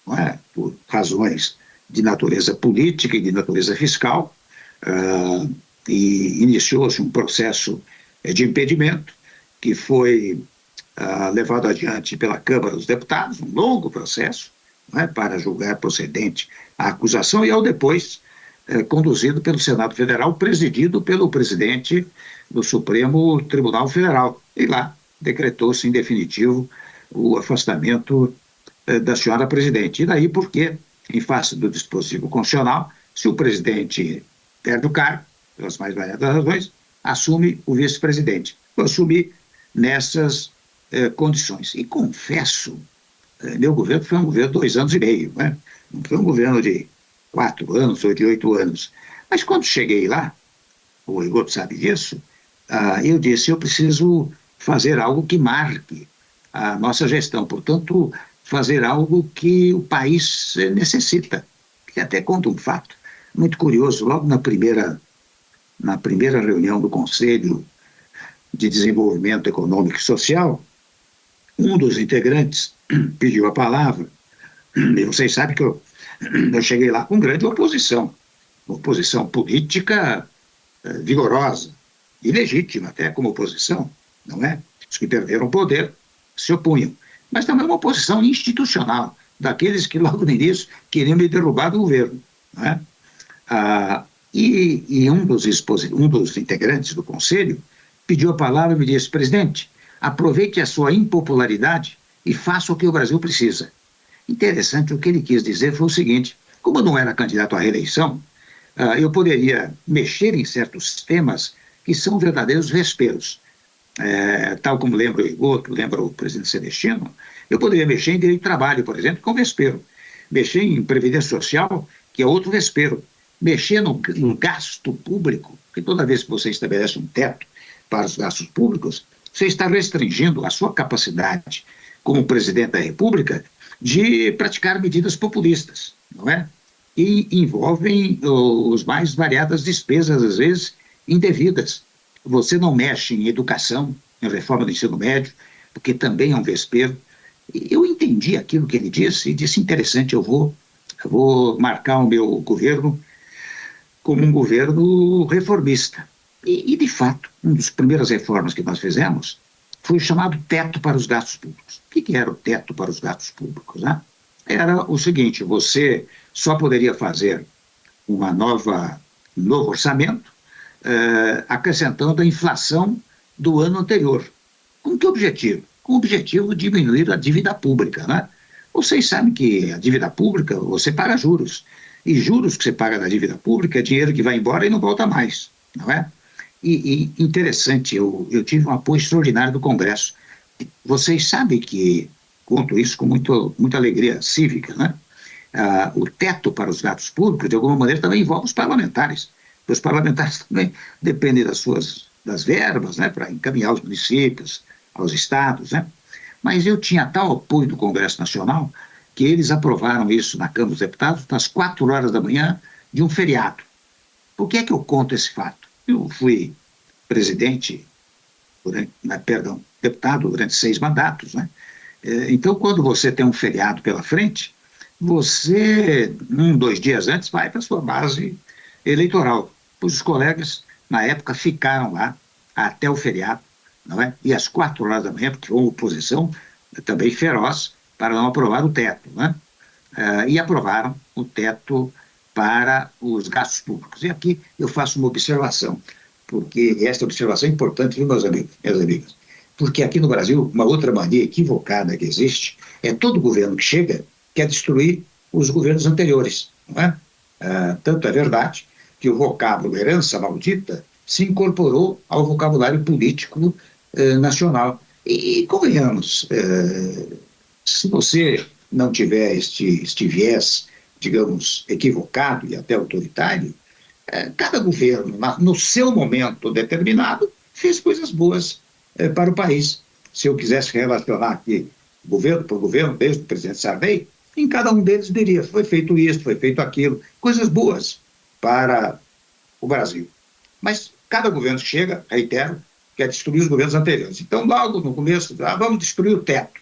S5: não é? Por razões de natureza política e de natureza fiscal, e iniciou-se um processo de impedimento que foi levado adiante pela Câmara dos Deputados, um longo processo, não é? Para julgar procedente a acusação, e ao depois conduzido pelo Senado Federal, presidido pelo presidente do Supremo Tribunal Federal. E lá decretou-se em definitivo o afastamento da senhora presidente. E daí porque, em face do dispositivo constitucional, se o presidente perde o cargo, pelas mais variadas razões, assume o vice-presidente. Eu assumi nessas condições. E confesso, meu governo foi um governo de 2 anos e meio, né? Não foi um governo de 4 anos ou de 8 anos. Mas quando cheguei lá, o Rigoto sabe disso, eu disse, eu preciso fazer algo que marque a nossa gestão, portanto, fazer algo que o país necessita. E até conta um fato muito curioso, logo na primeira reunião do Conselho de Desenvolvimento Econômico e Social, um dos integrantes pediu a palavra, e vocês sabem que eu cheguei lá com grande oposição política vigorosa e legítima até como oposição, não é? Os que perderam o poder se opunham, mas também uma oposição institucional, daqueles que logo no início queriam me derrubar do governo, não é? E um dos integrantes do Conselho pediu a palavra e me disse, presidente, aproveite a sua impopularidade e faça o que o Brasil precisa. Interessante, o que ele quis dizer foi o seguinte, como eu não era candidato à reeleição, eu poderia mexer em certos temas que são verdadeiros vesperos. Tal como lembra o Rigoto, lembra o presidente Celestino, eu poderia mexer em direito do trabalho, por exemplo, que é um vespero. Mexer em previdência social, que é outro vespero. Mexer no gasto público, que toda vez que você estabelece um teto para os gastos públicos, você está restringindo a sua capacidade como presidente da República de praticar medidas populistas, não é? E envolvem os mais variadas despesas, às vezes, indevidas. Você não mexe em educação, em reforma do ensino médio, porque também é um vespeiro. Eu entendi aquilo que ele disse e disse, interessante, eu vou marcar o meu governo como um governo reformista. E, de fato, uma das primeiras reformas que nós fizemos foi o chamado teto para os gastos públicos. O que era o teto para os gastos públicos, né? Era o seguinte, você só poderia fazer um novo orçamento acrescentando a inflação do ano anterior. Com que objetivo? Com o objetivo de diminuir a dívida pública, né? Vocês sabem que a dívida pública, você paga juros. E juros que você paga na dívida pública é dinheiro que vai embora e não volta mais, não é? E interessante, eu tive um apoio extraordinário do Congresso. Vocês sabem que, conto isso com muita alegria cívica, né? O teto para os gastos públicos, de alguma maneira, também envolve os parlamentares. Os parlamentares também dependem das verbas, né, para encaminhar aos municípios, aos estados, né? Mas eu tinha tal apoio do Congresso Nacional que eles aprovaram isso na Câmara dos Deputados às 4 horas da manhã de um feriado. Por que é que eu conto esse fato? Eu fui deputado durante 6 mandatos, né? Então, quando você tem um feriado pela frente, você, 2 dias antes, vai para a sua base eleitoral. Os colegas, na época, ficaram lá até o feriado, não é? E às 4 horas da manhã, porque houve oposição também feroz para não aprovar o teto, né? E aprovaram o teto para os gastos públicos. E aqui eu faço uma observação, porque esta observação é importante, viu, meus amigos, minhas amigas? Porque aqui no Brasil, uma outra mania equivocada que existe é todo governo que chega quer destruir os governos anteriores, não é? Tanto é verdade que o vocábulo herança maldita se incorporou ao vocabulário político nacional. E convenhamos, se você não tiver este viés, digamos, equivocado e até autoritário, cada governo, no seu momento determinado, fez coisas boas para o país. Se eu quisesse relacionar aqui governo por governo, desde o presidente Sarney, em cada um deles diria, foi feito isso, foi feito aquilo, coisas boas para o Brasil. Mas cada governo que chega, reitero, quer destruir os governos anteriores. Então, logo no começo, vamos destruir o teto.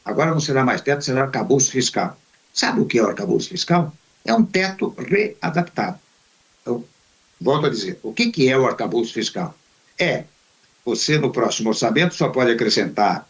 S5: Agora não será mais teto, será arcabouço fiscal. Sabe o que é o arcabouço fiscal? É um teto readaptado. Então, volto a dizer, o que é o arcabouço fiscal? Você no próximo orçamento só pode acrescentar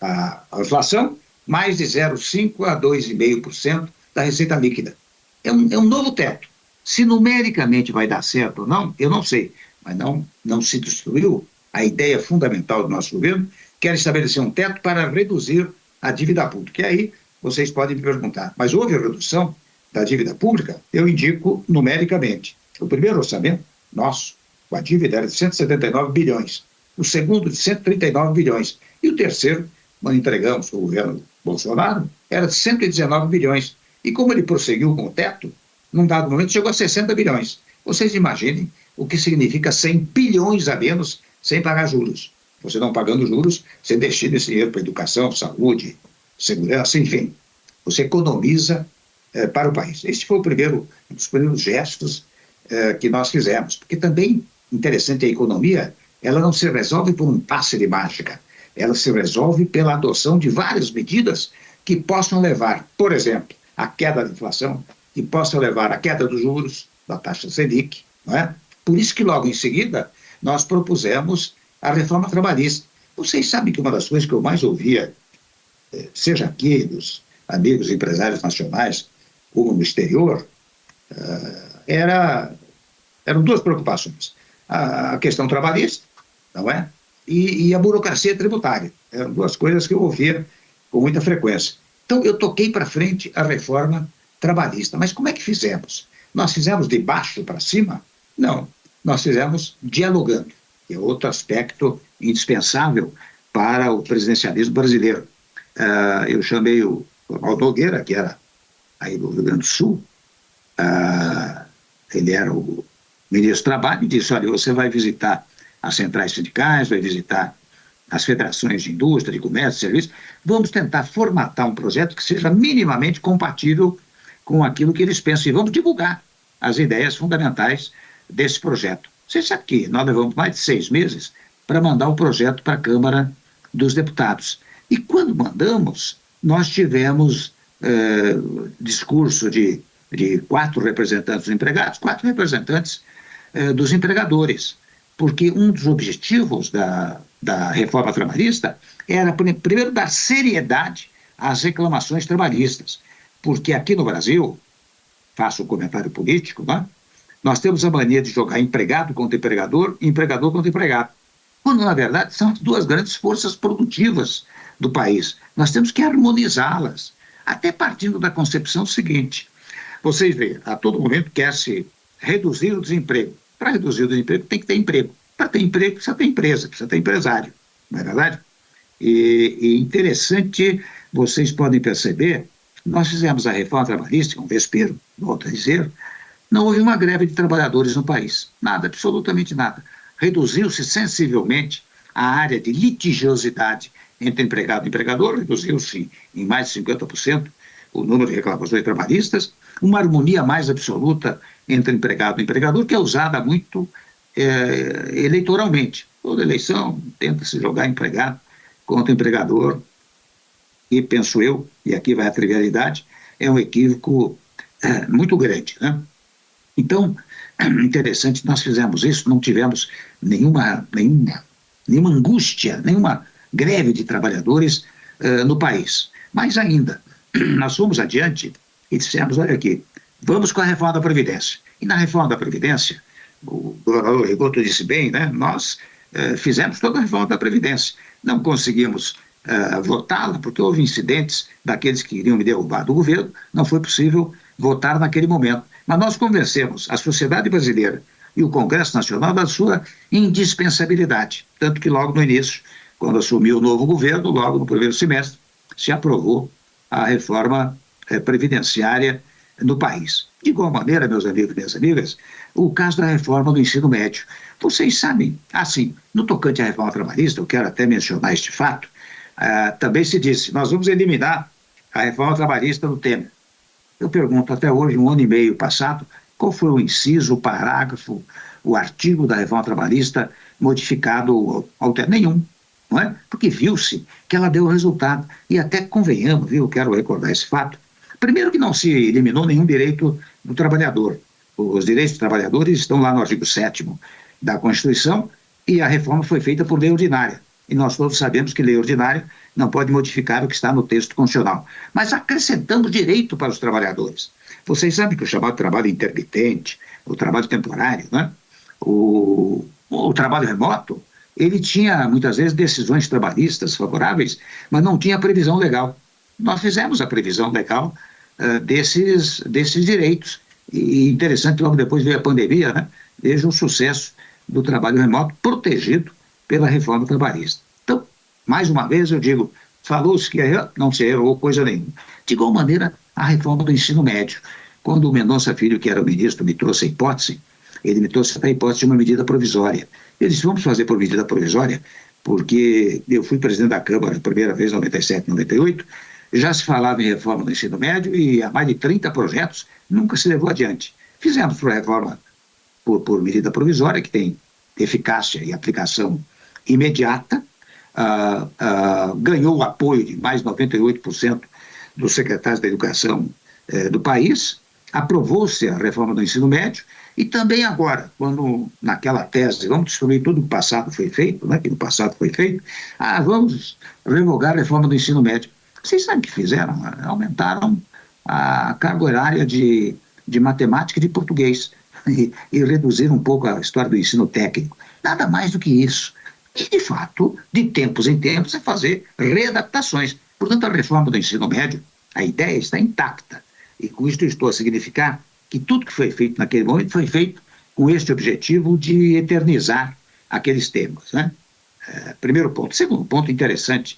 S5: a inflação mais de 0,5% a 2,5% da receita líquida. É um novo teto. Se numericamente vai dar certo ou não, eu não sei, mas não se destruiu a ideia fundamental do nosso governo, que era estabelecer um teto para reduzir a dívida pública. E aí vocês podem me perguntar, mas houve redução da dívida pública? Eu indico numericamente. O primeiro orçamento nosso, com a dívida era de 179 bilhões, o segundo de 139 bilhões, e o terceiro, quando entregamos para o governo Bolsonaro, era de 119 bilhões. E como ele prosseguiu com o teto, num dado momento chegou a 60 bilhões. Vocês imaginem o que significa 100 bilhões a menos sem pagar juros. Você não pagando juros, você destina esse dinheiro para educação, saúde, segurança, enfim. Você economiza para o país. Esse foi um dos primeiros gestos que nós fizemos. Porque também, interessante, a economia, ela não se resolve por um passe de mágica. Ela se resolve pela adoção de várias medidas que possam levar, por exemplo, à queda da inflação, que possam levar à queda dos juros, da taxa Selic, não é? Por isso que logo em seguida nós propusemos a reforma trabalhista. Vocês sabem que uma das coisas que eu mais ouvia, seja aqui dos amigos empresários nacionais, como no exterior, eram 2 preocupações. A questão trabalhista, não é? E a burocracia tributária. Eram 2 coisas que eu ouvia com muita frequência. Então, eu toquei para frente a reforma trabalhista. Mas como é que fizemos? Nós fizemos de baixo para cima? Não. Nós fizemos dialogando, que é outro aspecto indispensável para o presidencialismo brasileiro. Eu chamei o Paulo Nogueira, que era aí do Rio Grande do Sul, ele era o ministro do Trabalho, e disse, olha, você vai visitar as centrais sindicais, vai visitar as federações de indústria, de comércio, de serviço, vamos tentar formatar um projeto que seja minimamente compatível com aquilo que eles pensam e vamos divulgar as ideias fundamentais desse projeto. Você sabe que nós levamos mais de 6 meses para mandar o projeto para a Câmara dos Deputados. E quando mandamos, nós tivemos discurso de 4 representantes dos empregados, 4 representantes dos empregadores, porque um dos objetivos da reforma trabalhista era, primeiro, dar seriedade às reclamações trabalhistas, porque aqui no Brasil, faço um comentário político, né? Nós temos a mania de jogar empregado contra empregador e empregador contra empregado, quando, na verdade, são as 2 grandes forças produtivas do país. Nós temos que harmonizá-las, até partindo da concepção seguinte. Vocês veem, a todo momento quer-se reduzir o desemprego. Para reduzir o desemprego tem que ter emprego. Para ter emprego precisa ter empresa, precisa ter empresário, não é verdade? E interessante, vocês podem perceber, nós fizemos a reforma trabalhista, um vespeiro, volto a dizer, não houve uma greve de trabalhadores no país, nada, absolutamente nada. Reduziu-se sensivelmente a área de litigiosidade entre empregado e empregador, reduziu-se em mais de 50% o número de reclamações trabalhistas, uma harmonia mais absoluta entre empregado e empregador, que é usada muito eleitoralmente. Toda eleição tenta-se jogar empregado contra empregador, e penso eu, e aqui vai a trivialidade, é um equívoco muito grande, né? Então, interessante, nós fizemos isso, não tivemos nenhuma angústia, nenhuma greve de trabalhadores no país. Mas ainda, nós fomos adiante e dissemos, olha aqui, vamos com a reforma da Previdência. E na reforma da Previdência, o governador Rigoto disse bem, né, nós fizemos toda a reforma da Previdência. Não conseguimos votá-la, porque houve incidentes daqueles que iriam me derrubar do governo, não foi possível votar naquele momento. Mas nós convencemos a sociedade brasileira e o Congresso Nacional da sua indispensabilidade. Tanto que logo no início, quando assumiu o novo governo, logo no primeiro semestre, se aprovou a reforma previdenciária no país. De igual maneira, meus amigos e minhas amigas, o caso da reforma do ensino médio. Vocês sabem, assim, no tocante à reforma trabalhista, eu quero até mencionar este fato, também se disse, nós vamos eliminar a reforma trabalhista do Temer. Eu pergunto, até hoje, 1 ano e meio passado, qual foi o inciso, o parágrafo, o artigo da reforma trabalhista modificado, nenhum, não é? Porque viu-se que ela deu resultado. E até convenhamos, viu, quero recordar esse fato, primeiro que não se eliminou nenhum direito do trabalhador. Os direitos dos trabalhadores estão lá no artigo 7º da Constituição e a reforma foi feita por lei ordinária. E nós todos sabemos que lei ordinária não pode modificar o que está no texto constitucional. Mas acrescentamos direito para os trabalhadores. Vocês sabem que o chamado trabalho intermitente, o trabalho temporário, né? o trabalho remoto, ele tinha muitas vezes decisões trabalhistas favoráveis, mas não tinha previsão legal. Nós fizemos a previsão legal desses direitos. E interessante, logo depois veio a pandemia, né? Veja o sucesso do trabalho remoto protegido pela reforma trabalhista. Então, mais uma vez eu digo, falou-se que não se errou coisa nenhuma. De igual maneira, a reforma do ensino médio. Quando o Mendonça Filho, que era o ministro, me trouxe a hipótese, ele me trouxe a hipótese de uma medida provisória. Ele disse, vamos fazer por medida provisória, porque eu fui presidente da Câmara a primeira vez em 97, 98, já se falava em reforma do ensino médio e há mais de 30 projetos nunca se levou adiante. Fizemos por reforma por medida provisória, que tem eficácia e aplicação imediata, ganhou o apoio de mais de 98% dos secretários da educação do país, aprovou-se a reforma do ensino médio, e também agora, quando naquela tese, vamos destruir tudo que no passado foi feito, né, que no passado foi feito, vamos revogar a reforma do ensino médio. Vocês sabem o que fizeram? Aumentaram a carga horária de matemática e de português e reduziram um pouco a história do ensino técnico. Nada mais do que isso. E, de fato, de tempos em tempos, é fazer readaptações. Portanto, a reforma do ensino médio, a ideia está intacta. E com isso estou a significar que tudo que foi feito naquele momento foi feito com este objetivo de eternizar aqueles temas, né? Primeiro ponto. Segundo ponto interessante,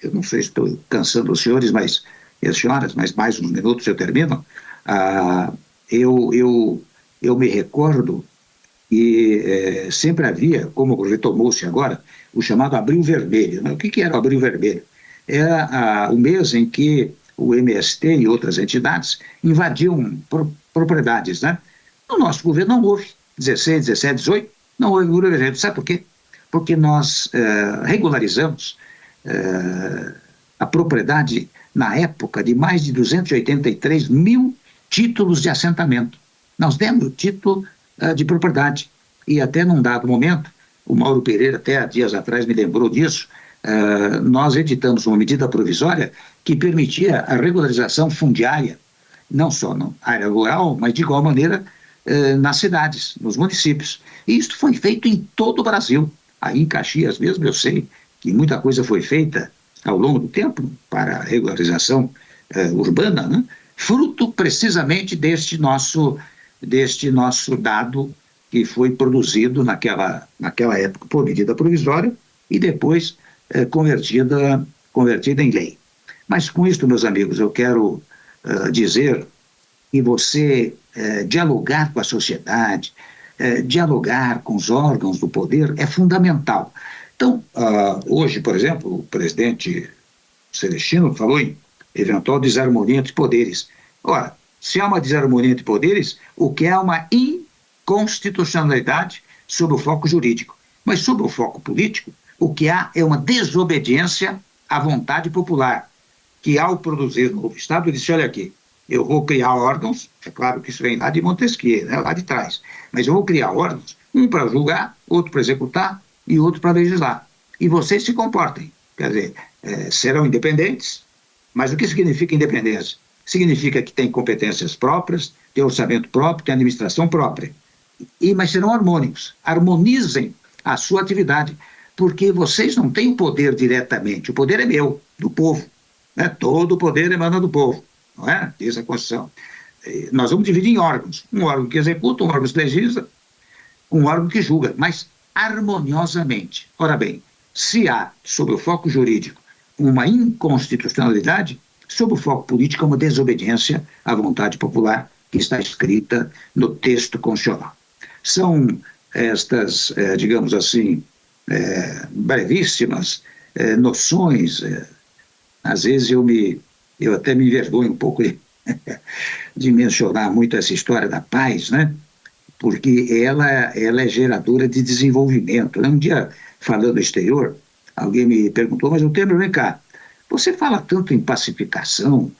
S5: eu não sei se estou cansando os senhores e as senhoras, mas mais uns minutos eu termino. Eu me recordo, E sempre havia, como retomou-se agora, o chamado Abril Vermelho. Né? O que era o Abril Vermelho? Era o mês em que o MST e outras entidades invadiam propriedades. Né? No nosso governo não houve, 16, 17, 18, não houve Abril Vermelho. Sabe por quê? Porque nós regularizamos a propriedade, na época, de mais de 283 mil títulos de assentamento. Nós demos o título de propriedade. E até num dado momento, o Mauro Pereira, até há dias atrás, me lembrou disso, nós editamos uma medida provisória que permitia a regularização fundiária, não só na área rural, mas de igual maneira nas cidades, nos municípios. E isso foi feito em todo o Brasil. Aí em Caxias mesmo, eu sei que muita coisa foi feita ao longo do tempo para a regularização urbana, né? Fruto precisamente deste nosso dado que foi produzido naquela época por medida provisória e depois convertida em lei. Mas com isso, meus amigos, eu quero dizer que você dialogar com a sociedade, dialogar com os órgãos do poder é fundamental. Então, hoje, por exemplo, o presidente Celestino falou em eventual desarmonia de poderes. Ora, se há uma desarmonia de poderes, o que é uma inconstitucionalidade sob o foco jurídico. Mas sob o foco político, o que há é uma desobediência à vontade popular, que ao produzir o novo Estado, disse, olha aqui, eu vou criar órgãons, é claro que isso vem lá de Montesquieu, né, lá de trás, mas eu vou criar órgãos, um para julgar, outro para executar e outro para legislar. E vocês se comportem, quer dizer, serão independentes, mas o que significa independência? Significa que tem competências próprias, tem orçamento próprio, tem administração própria. Mas serão harmônicos. Harmonizem a sua atividade, porque vocês não têm o poder diretamente. O poder é meu, do povo. Né? Todo o poder emana do povo, não é? Diz a Constituição. Nós vamos dividir em órgãos. Um órgão que executa, um órgão que legisla, um órgão que julga, mas harmoniosamente. Ora bem, se há, sob o foco jurídico, uma inconstitucionalidade, sob o foco político, é uma desobediência à vontade popular que está escrita no texto constitucional. São estas, digamos assim, brevíssimas noções. Às vezes eu até me envergonho um pouco de mencionar muito essa história da paz, né? Porque ela é geradora de desenvolvimento. Um dia, falando no exterior, alguém me perguntou, mas o Temer, vem cá, você fala tanto em pacificação,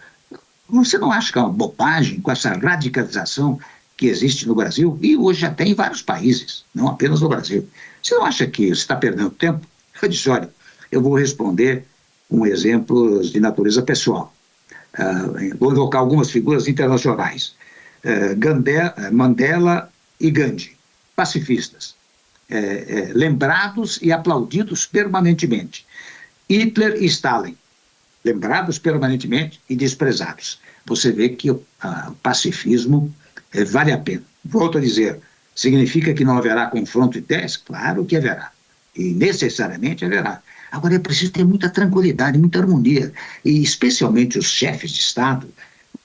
S5: você não acha que é uma bobagem com essa radicalização que existe no Brasil? E hoje já tem em vários países, não apenas no Brasil. Você não acha que você está perdendo tempo? Eu disse, olha, eu vou responder com exemplos de natureza pessoal. Vou invocar algumas figuras internacionais. Mandela e Gandhi, pacifistas, lembrados e aplaudidos permanentemente. Hitler e Stalin, lembrados permanentemente e desprezados. Você vê que o pacifismo vale a pena. Volto a dizer, significa que não haverá confronto de ideias? Claro que haverá. E necessariamente haverá. Agora é preciso ter muita tranquilidade, muita harmonia. E especialmente os chefes de Estado.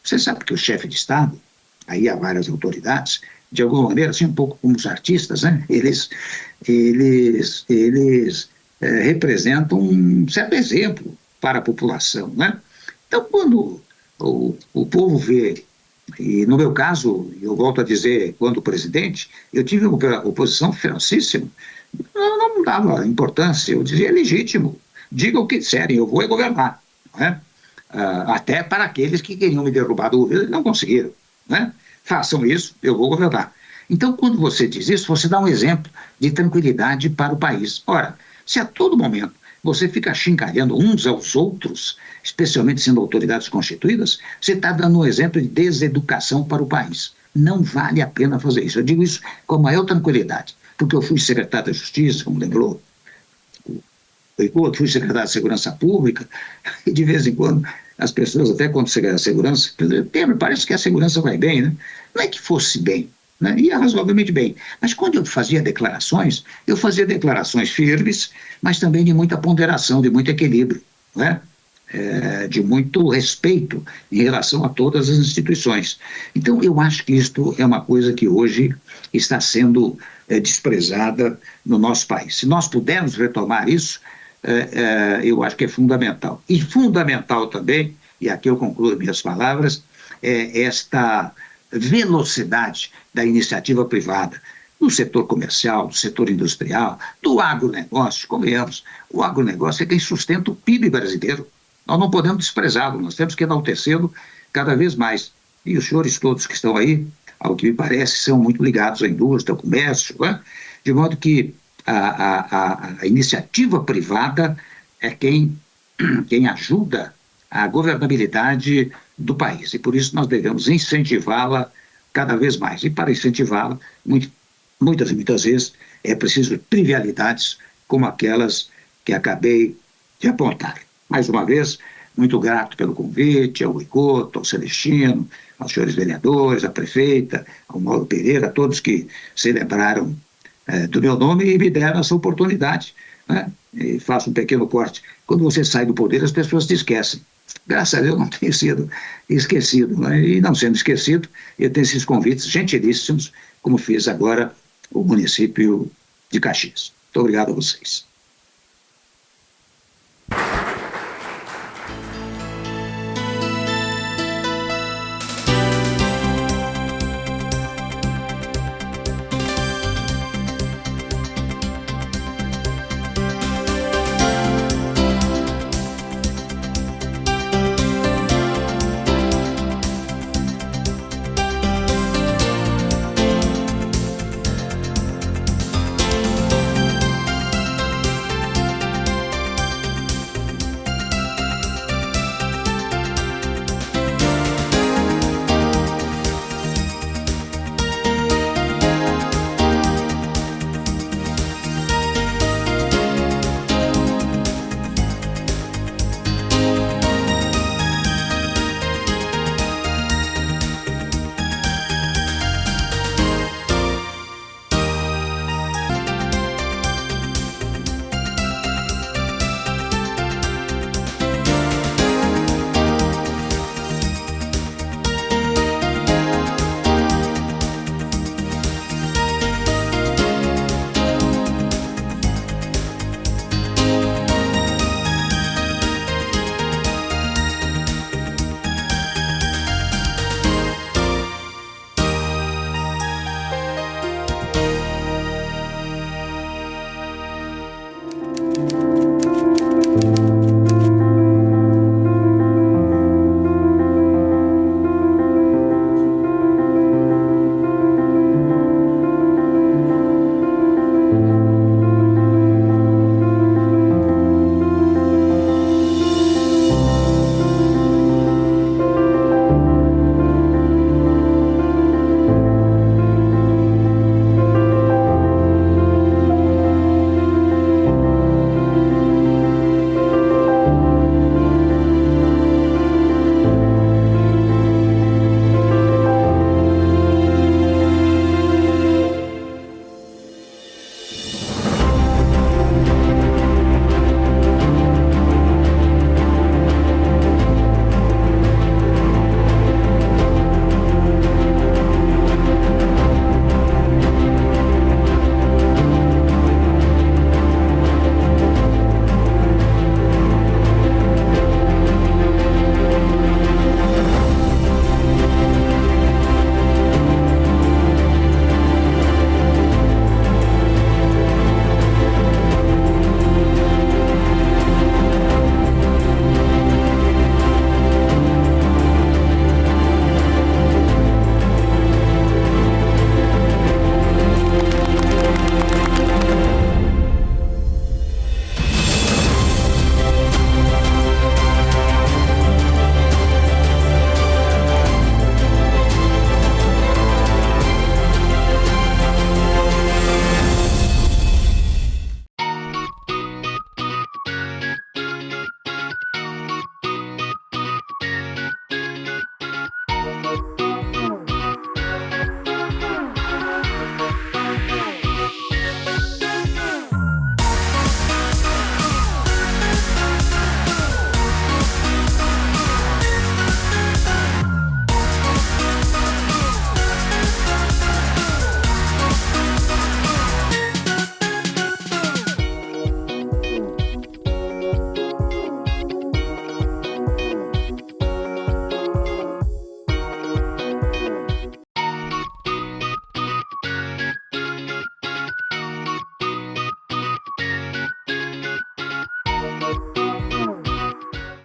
S5: Você sabe que o chefe de Estado, aí há várias autoridades, de alguma maneira, assim um pouco como os artistas, né? Eles representam um certo exemplo para a população, né? Então, quando o povo vê, e no meu caso, eu volto a dizer, quando presidente, eu tive uma oposição ferocíssima, não dava importância, eu dizia, é legítimo, diga o que disserem, eu vou governar, não é? Até para aqueles que queriam me derrubar do governo, não conseguiram, né? Façam isso, eu vou governar. Então, quando você diz isso, você dá um exemplo de tranquilidade para o país. Ora, se a todo momento você fica chincalhando uns aos outros, especialmente sendo autoridades constituídas, você está dando um exemplo de deseducação para o país. Não vale a pena fazer isso. Eu digo isso com a maior tranquilidade, porque eu fui secretário da Justiça, como lembrou o Ricardo, fui secretário de Segurança Pública, e de vez em quando as pessoas, até quando chega a segurança, Temer, parece que a segurança vai bem, né? Não é que fosse bem, né? Ia razoavelmente bem. Mas quando eu fazia declarações firmes, mas também de muita ponderação, de muito equilíbrio, não é? de muito respeito em relação a todas as instituições. Então, eu acho que isto é uma coisa que hoje está sendo desprezada no nosso país. Se nós pudermos retomar isso, eu acho que é fundamental. E fundamental também, e aqui eu concluo minhas palavras, é esta velocidade da iniciativa privada, no setor comercial, do setor industrial, do agronegócio. Convenhamos, o agronegócio é quem sustenta o PIB brasileiro. Nós não podemos desprezá-lo, nós temos que enaltecê-lo cada vez mais. E os senhores todos que estão aí, ao que me parece, são muito ligados à indústria, ao comércio, né? De modo que a iniciativa privada é quem ajuda a governabilidade do país. E por isso nós devemos incentivá-la cada vez mais. E para incentivá-la, muitas vezes, é preciso trivialidades como aquelas que acabei de apontar. Mais uma vez, muito grato pelo convite, ao Icoto, ao Celestino, aos senhores vereadores, à prefeita, ao Mauro Pereira, a todos que se lembraram do meu nome e me deram essa oportunidade, né? E faço um pequeno corte. Quando você sai do poder, as pessoas te esquecem. Graças a Deus não tenho sido esquecido, né? E não sendo esquecido, eu tenho esses convites gentilíssimos, como fiz agora o município de Caxias. Muito obrigado a vocês.